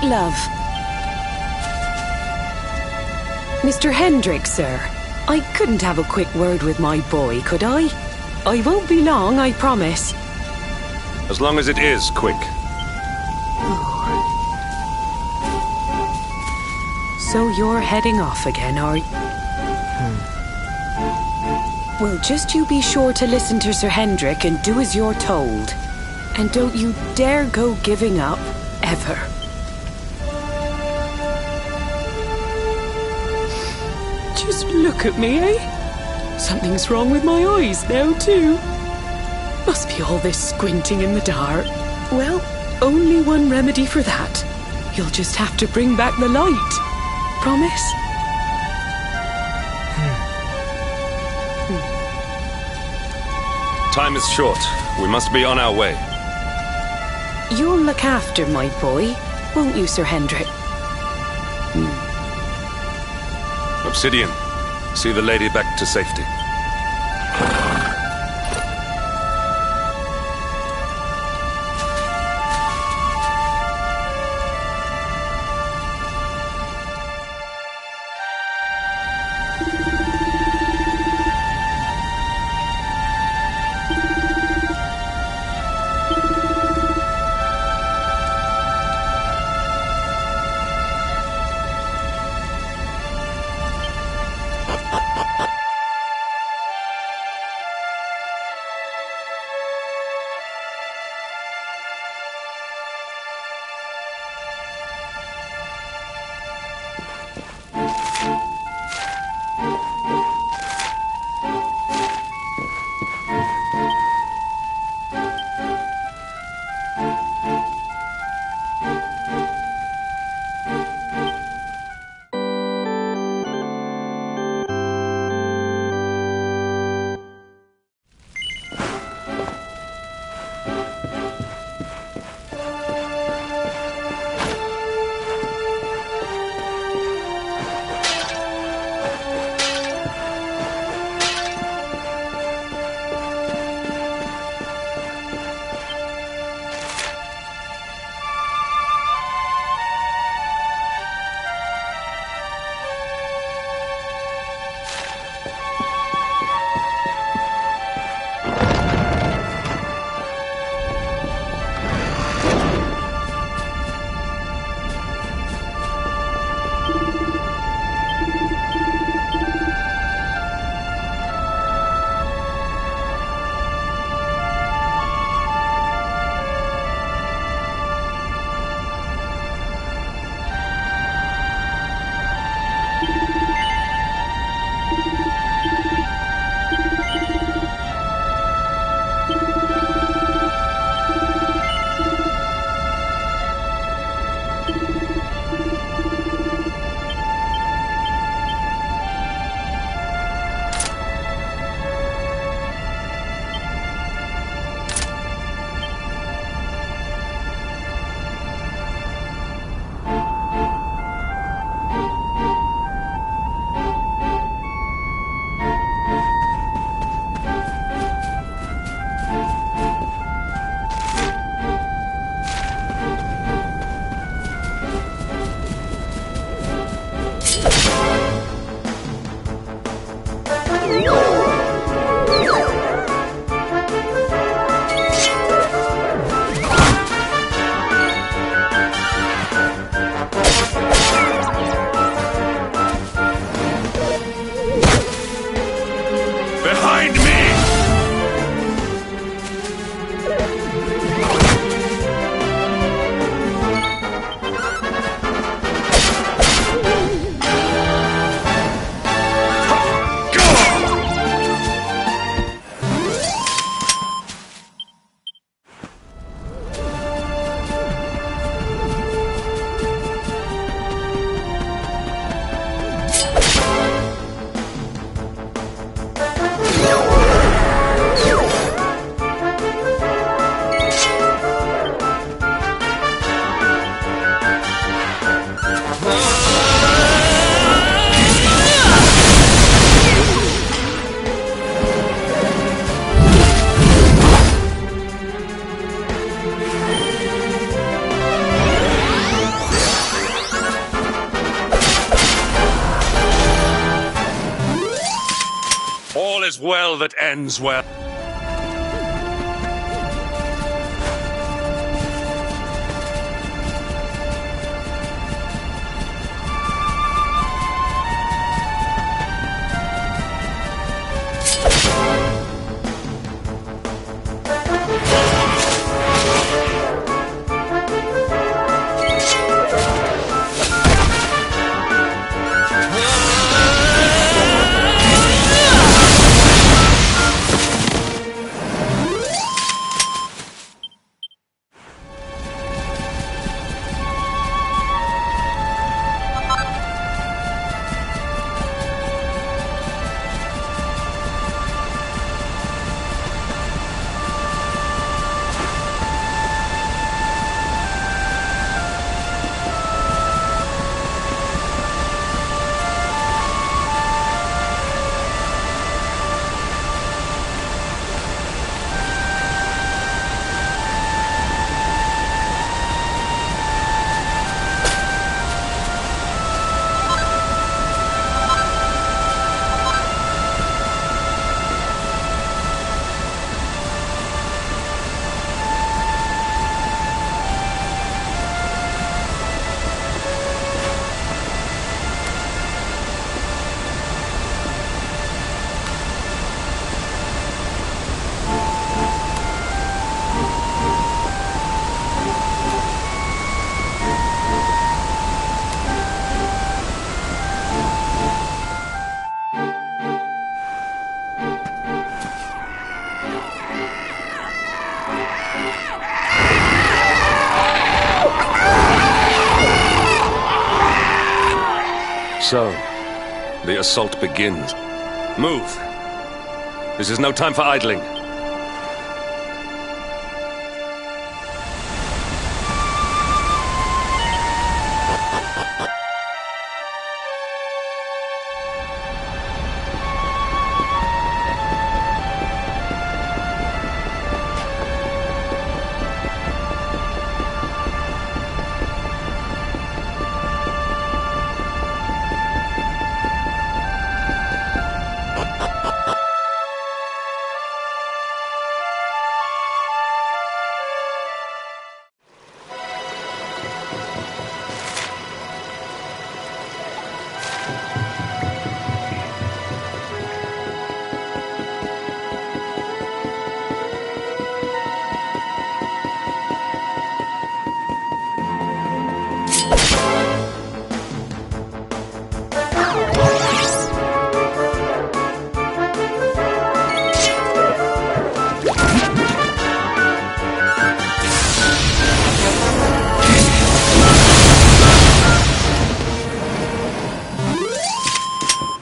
love. Mr. Hendrick, sir. I couldn't have a quick word with my boy, could I? I won't be long, I promise. As long as it is quick. So you're heading off again, are you? Well, just you be sure to listen to Sir Hendrick and do as you're told. And don't you dare go giving up, ever. Just look at me, eh? Something's wrong with my eyes now, too. Must be all this squinting in the dark. Well, only one remedy for that. You'll just have to bring back the light. Promise? Time is short. We must be on our way. You'll look after my boy, won't you, Sir Hendrick? Obsidian, see the lady back to safety. is well that ends well. So, the assault begins. Move! This is no time for idling.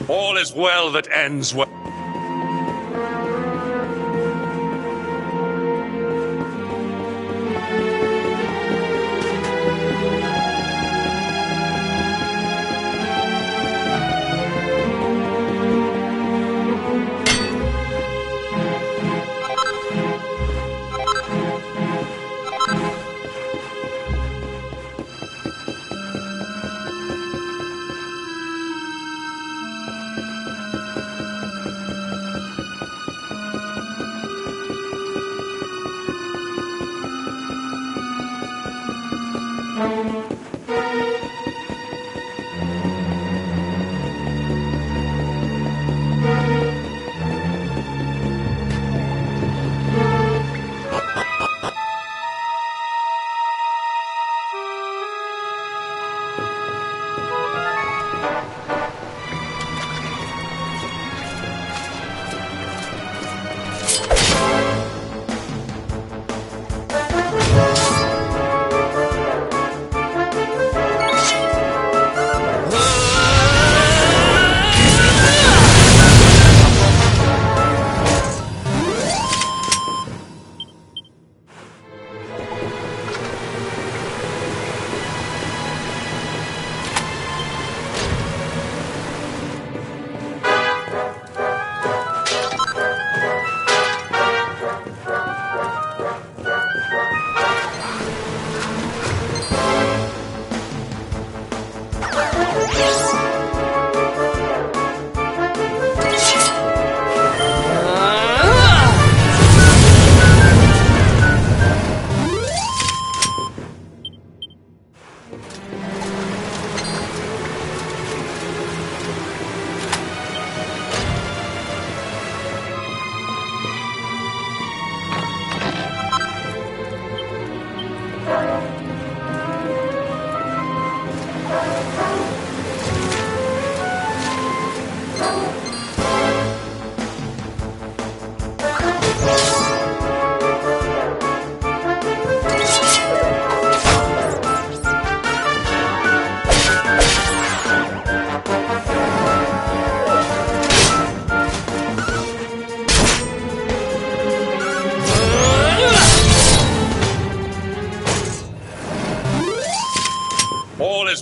All is well that ends well.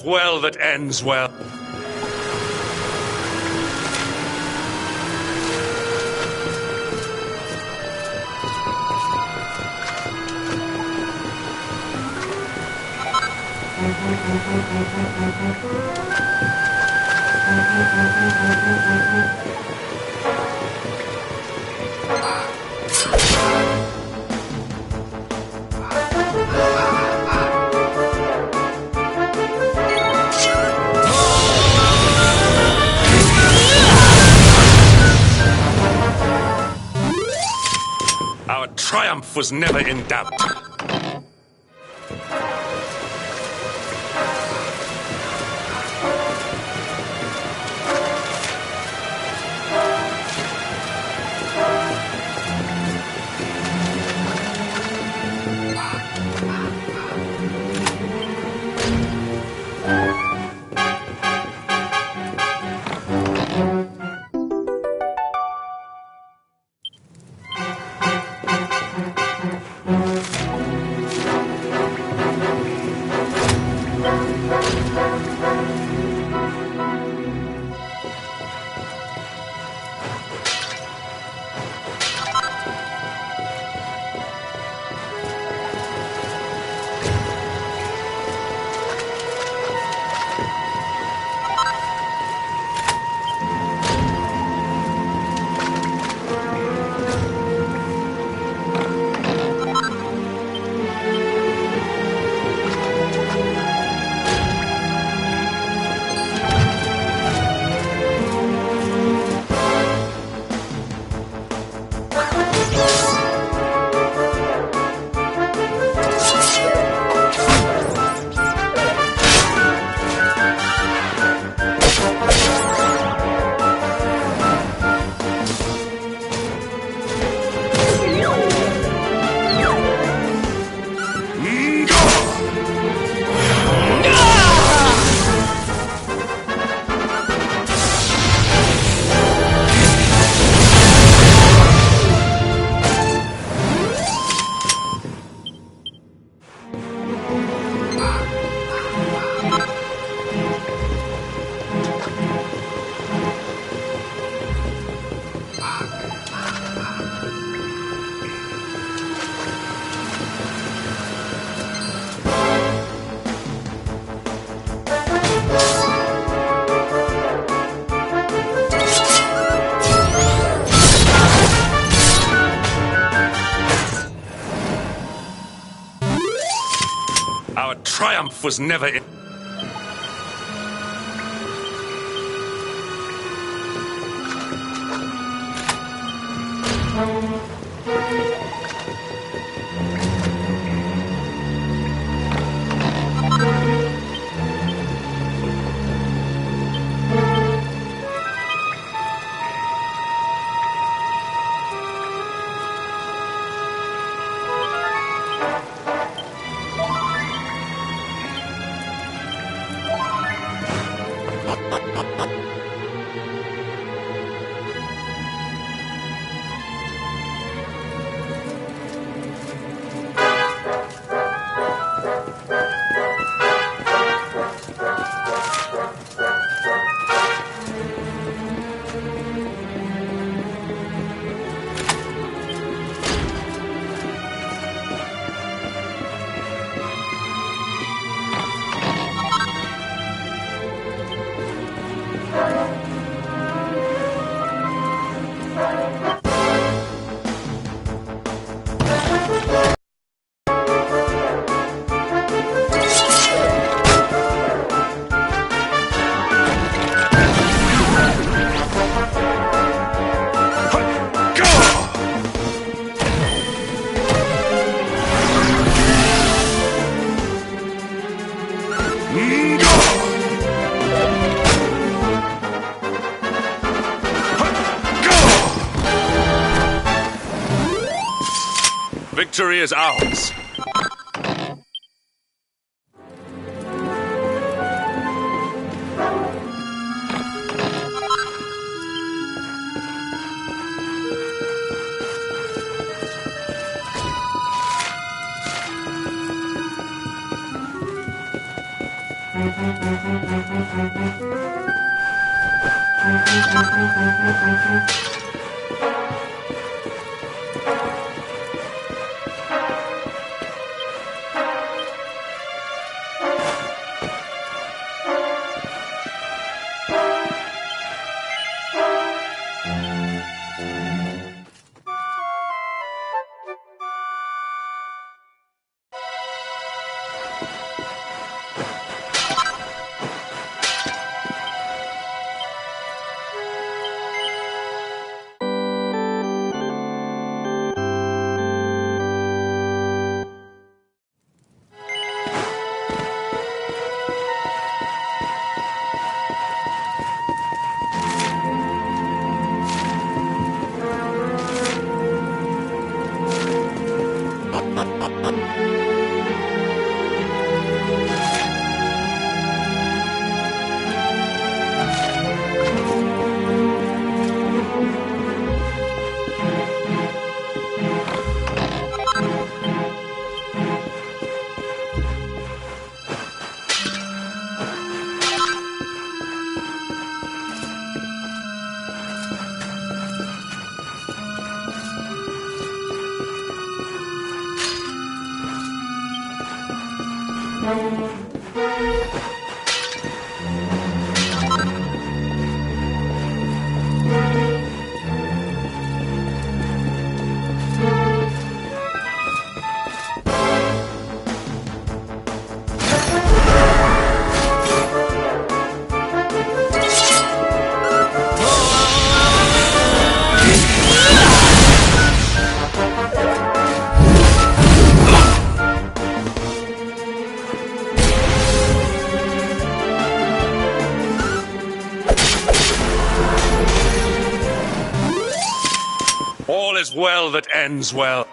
well that ends well. Our triumph was never in doubt. Our triumph was never in... Victory is ours. All is well that ends well.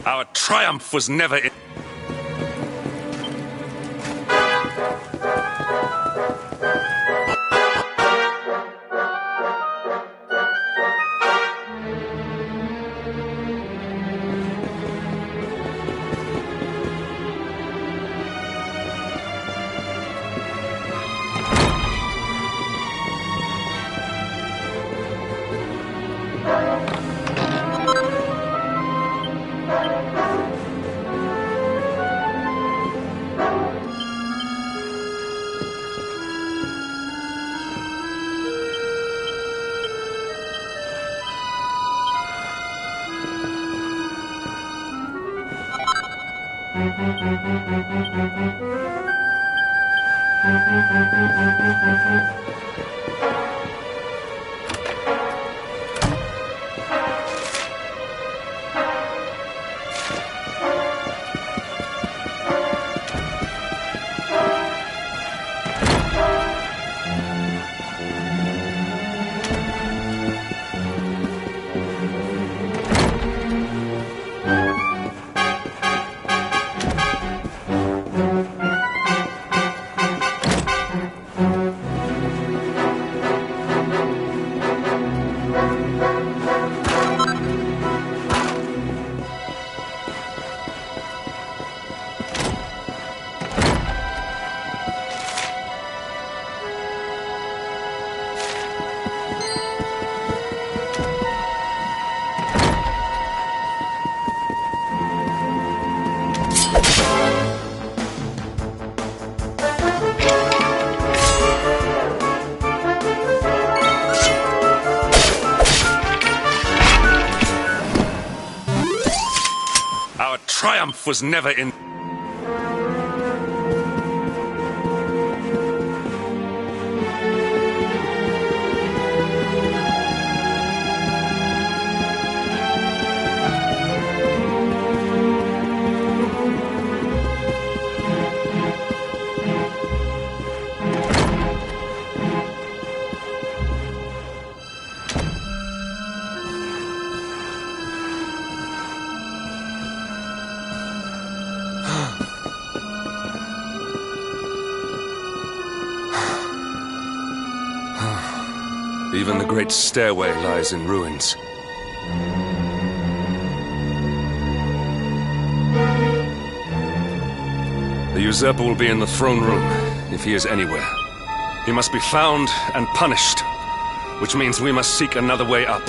Our triumph was never in. Our triumph was never in. Even the great stairway lies in ruins. The usurper will be in the throne room, if he is anywhere. He must be found and punished, which means we must seek another way up.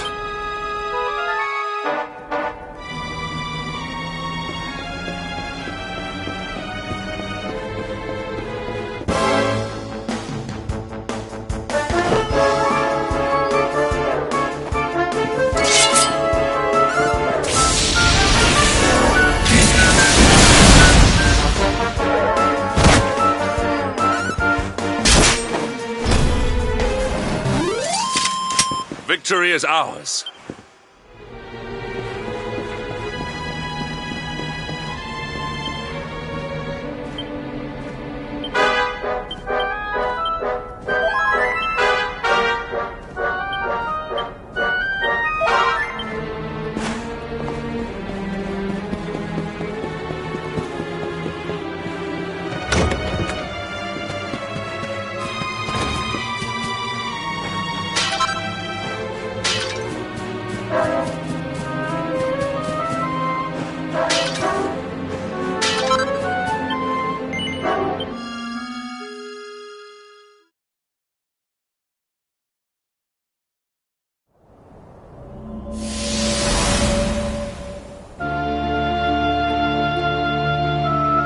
Victory is ours.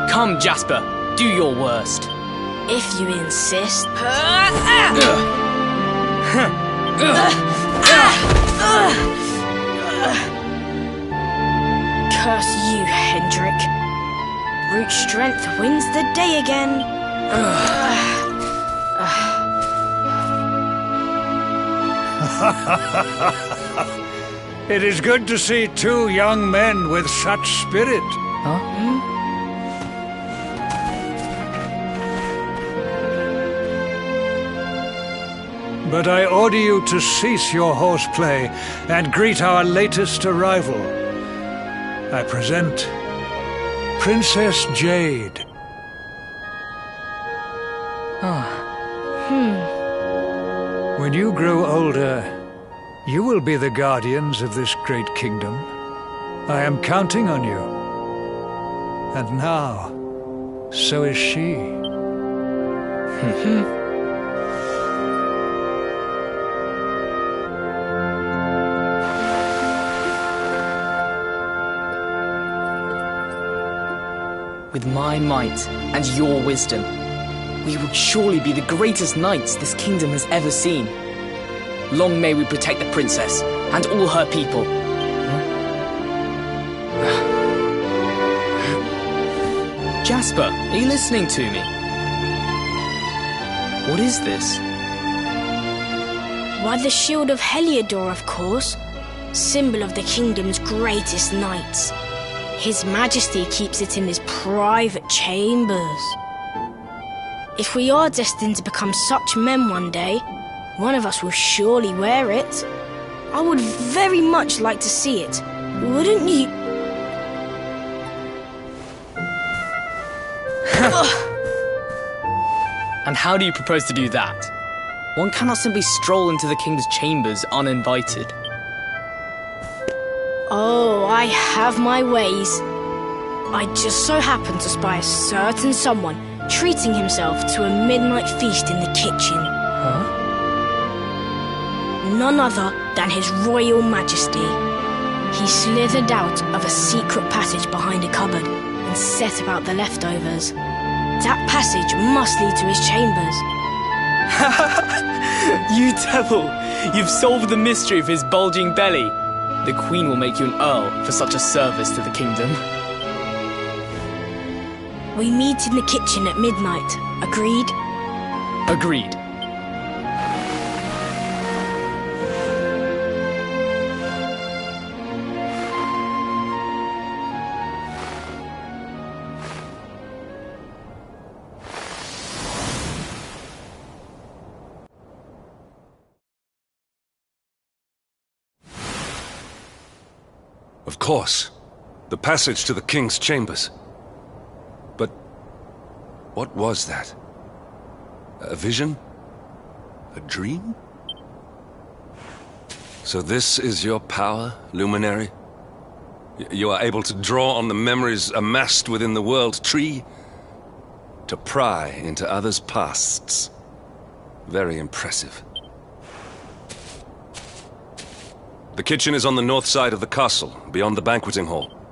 Come, Jasper, do your worst. If you insist. Curse you, Hendrik. Brute strength wins the day again. It is good to see two young men with such spirit. Huh? But I order you to cease your horseplay and greet our latest arrival. I present Princess Jade. When you grow older, you will be the guardians of this great kingdom. I am counting on you. And now, so is she. With my might and your wisdom, we would surely be the greatest knights this kingdom has ever seen. Long may we protect the princess and all her people. Jasper, are you listening to me? What is this? Why, the shield of Heliodor, of course. Symbol of the kingdom's greatest knights. His Majesty keeps it in his private chambers. If we are destined to become such men one day, one of us will surely wear it. I would very much like to see it, wouldn't you? And how do you propose to do that? One cannot simply stroll into the king's chambers uninvited. Oh, I have my ways. I just so happen to spy a certain someone treating himself to a midnight feast in the kitchen. Huh? None other than His Royal Majesty. He slithered out of a secret passage behind a cupboard and set about the leftovers. That passage must lead to his chambers. You devil! You've solved the mystery of his bulging belly. The Queen will make you an Earl for such a service to the kingdom. We meet in the kitchen at midnight. Agreed? Agreed. Of course. The passage to the king's chambers. But what was that? A vision? A dream? So this is your power, Luminary? You are able to draw on the memories amassed within the world tree to pry into others' pasts. Very impressive. The kitchen is on the north side of the castle, beyond the banqueting hall.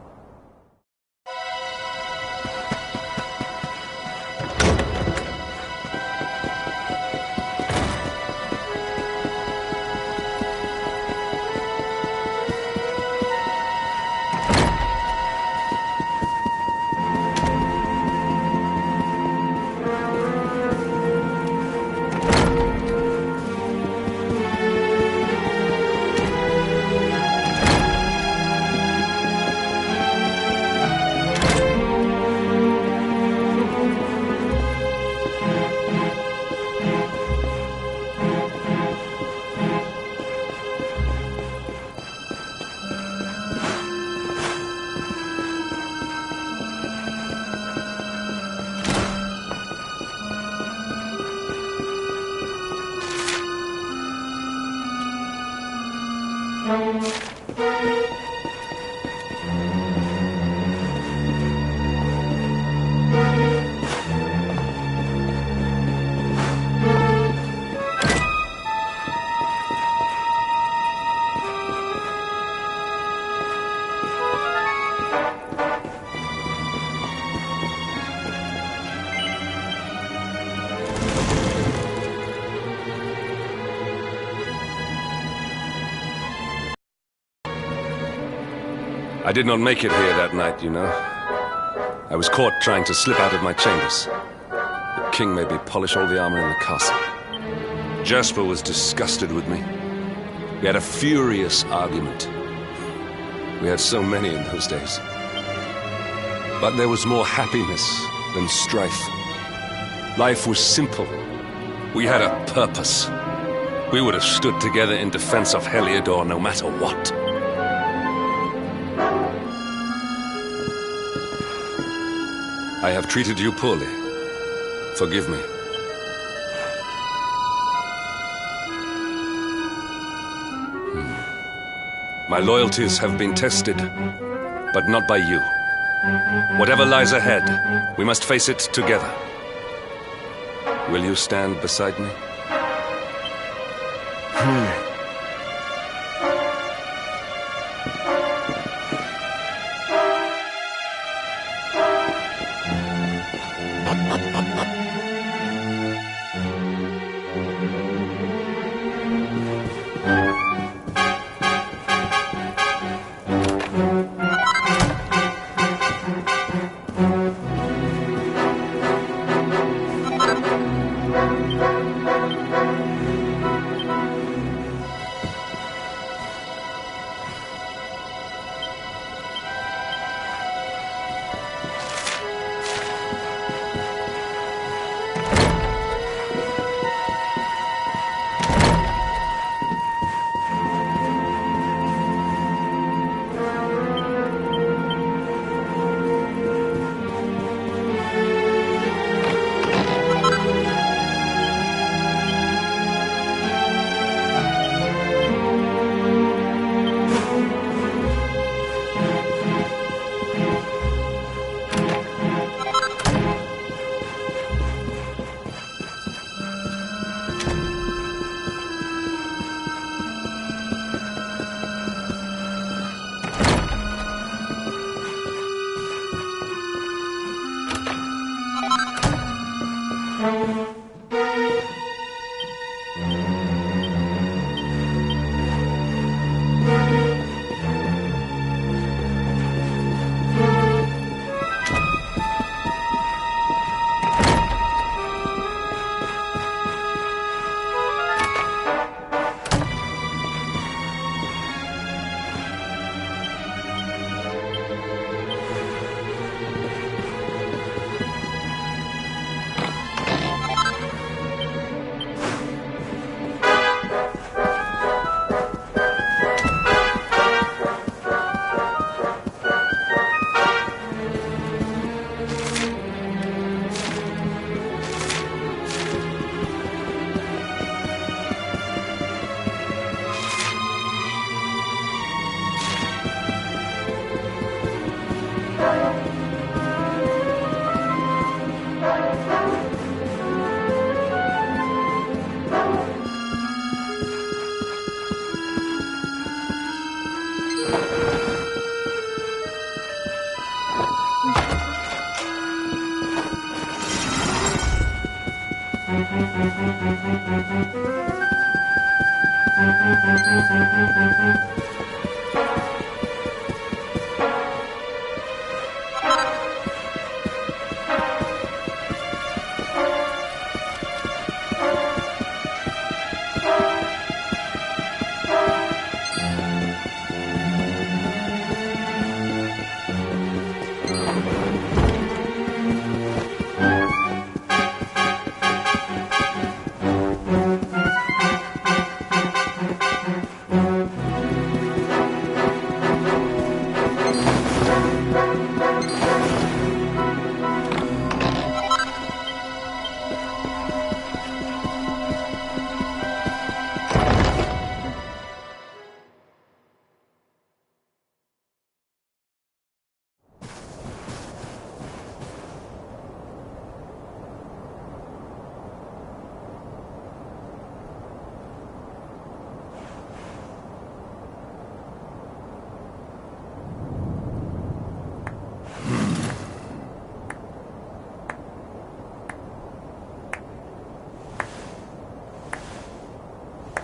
I did not make it here that night, you know. I was caught trying to slip out of my chambers. The king made me polish all the armor in the castle. Jasper was disgusted with me. We had a furious argument. We had so many in those days. But there was more happiness than strife. Life was simple. We had a purpose. We would have stood together in defense of Heliodor no matter what. I have treated you poorly. Forgive me. My loyalties have been tested, but not by you. Whatever lies ahead, we must face it together. Will you stand beside me?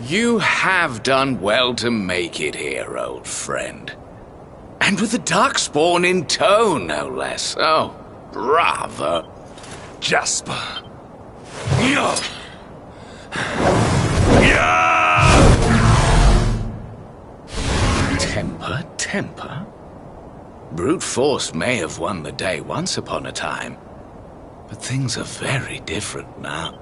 You have done well to make it here, old friend. And with the Darkspawn in tow, no less. Oh, bravo. Jasper. Temper? Brute force may have won the day once upon a time, but things are very different now.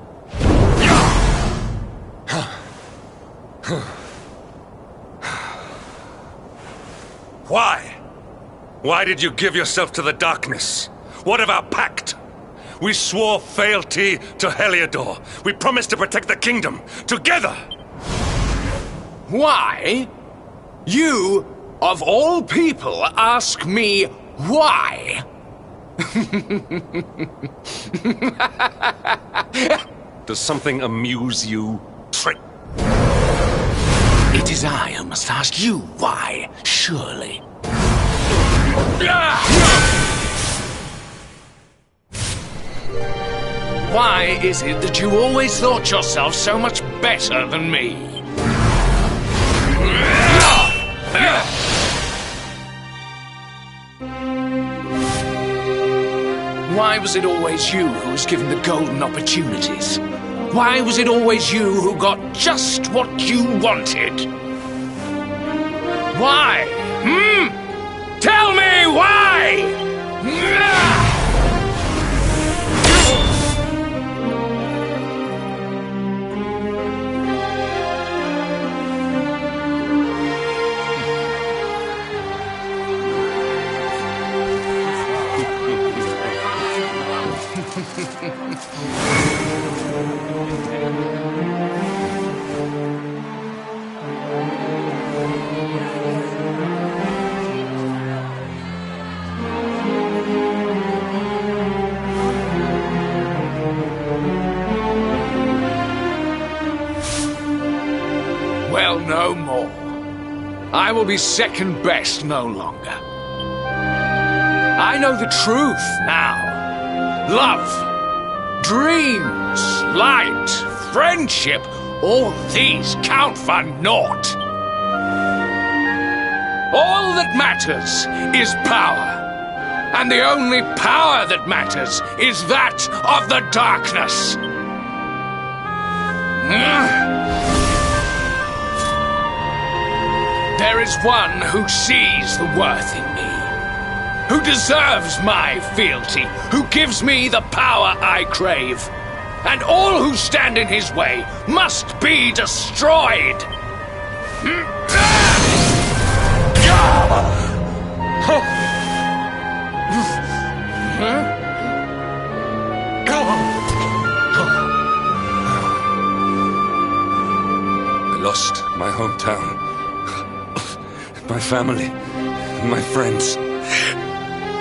Why? Why did you give yourself to the darkness? What of our pact? We swore fealty to Heliodor. We promised to protect the kingdom, together! Why? You, of all people, ask me why? Does something amuse you, Trick? It is I who must ask you why, surely. Why is it that you always thought yourself so much better than me? Why was it always you who was given the golden opportunities? Why was it always you who got just what you wanted? Why? Tell me why! Well, no more. I will be second best no longer. I know the truth now. Love, dreams, light, friendship, all these count for naught. All that matters is power. And the only power that matters is that of the darkness. There is one who sees the worth in me, who deserves my fealty, who gives me the power I crave. And all who stand in his way must be destroyed. I lost my hometown, my family, my friends,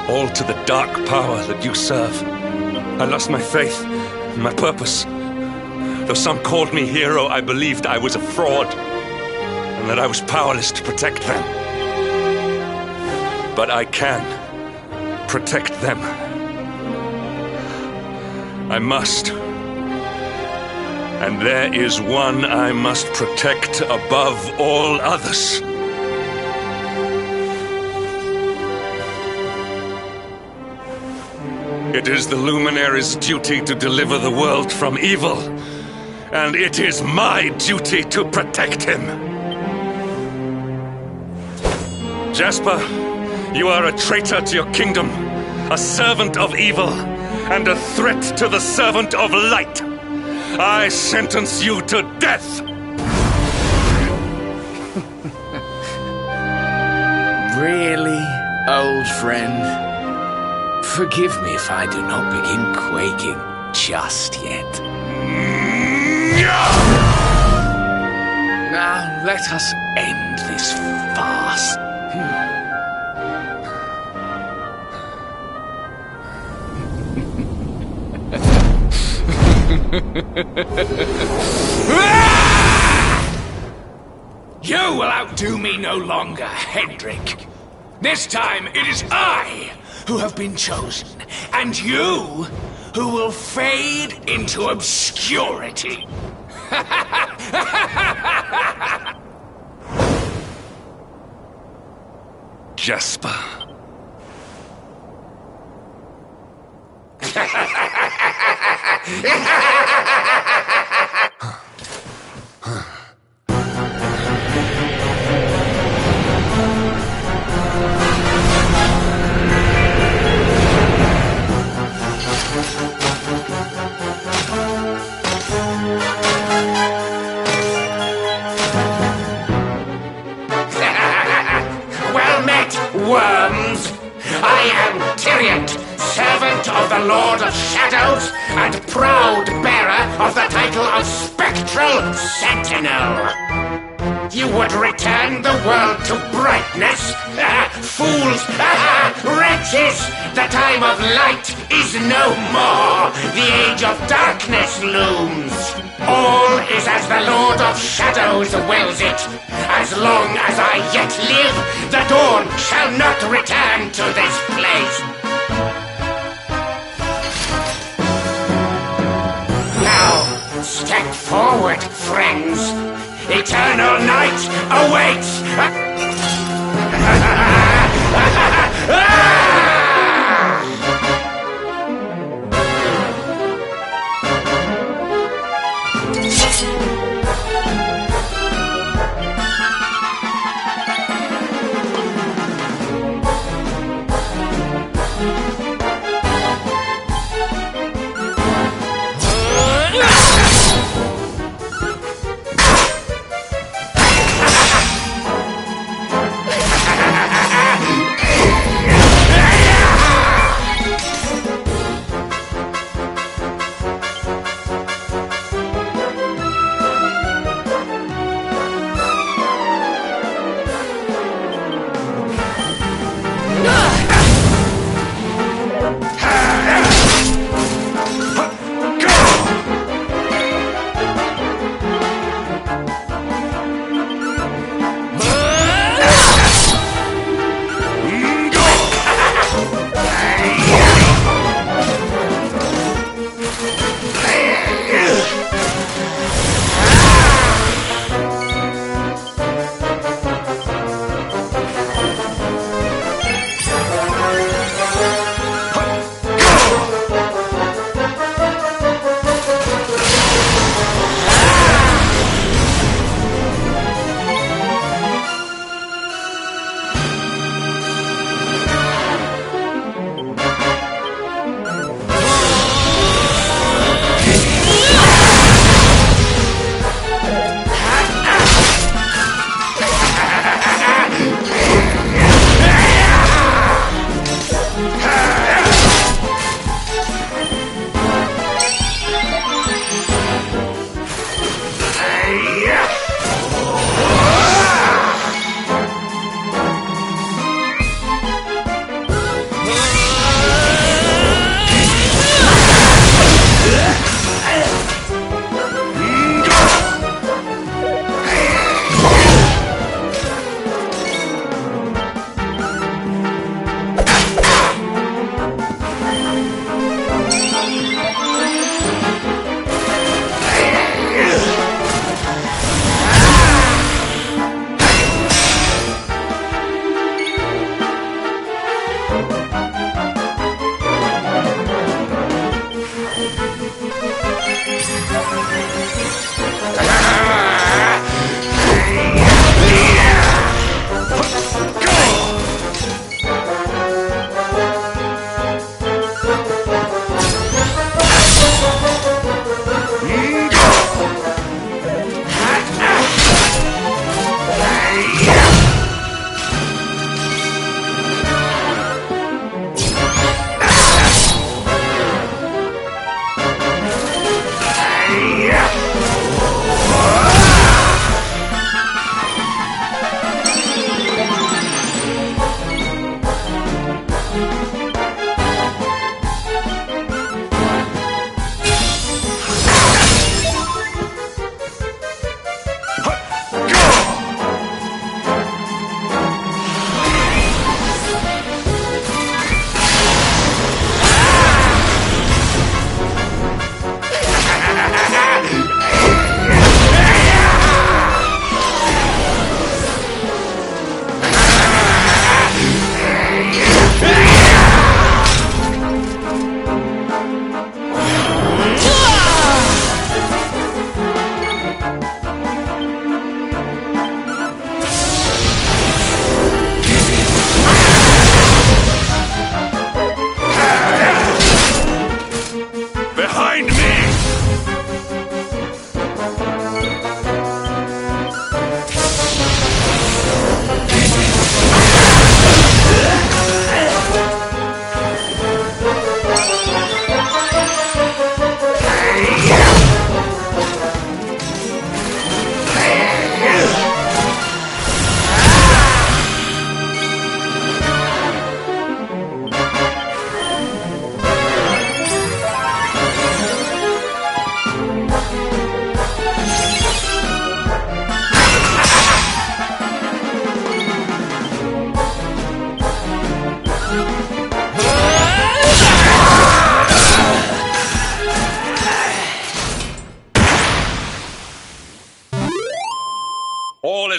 all to the dark power that you serve. I lost my faith, my purpose. Though some called me hero, I believed I was a fraud, and that I was powerless to protect them. But I can protect them. I must. And there is one I must protect above all others. It is the Luminary's duty to deliver the world from evil, and it is my duty to protect him. Jasper, you are a traitor to your kingdom, a servant of evil, and a threat to the servant of light. I sentence you to death! Really, old friend? Forgive me if I do not begin quaking just yet. Now, let us end this farce. You will outdo me no longer, Hendrik. This time it is I who have been chosen, and you who will fade into obscurity. Jasper. Worms! I am Tyrion, servant of the Lord of Shadows and proud bearer of the title of Spectral Sentinel. You would return the world to brightness? Fools! Wretches! The time of light is no more! The age of darkness looms! All is as the Lord of Shadows wills it. As long as I yet live, the dawn shall not return to this place. Now, step forward, friends. Eternal night awaits!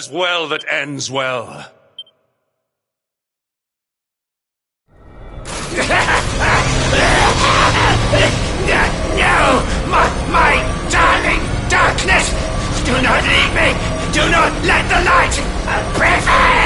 as well that ends well. No! My darling darkness! Do not leave me! Do not let the light prevail!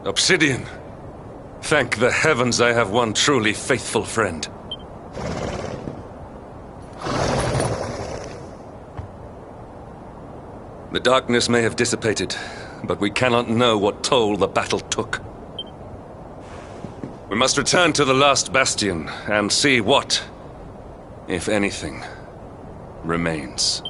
Obsidian! Thank the heavens I have one truly faithful friend. The darkness may have dissipated, but we cannot know what toll the battle took. We must return to the last bastion and see what, if anything, remains.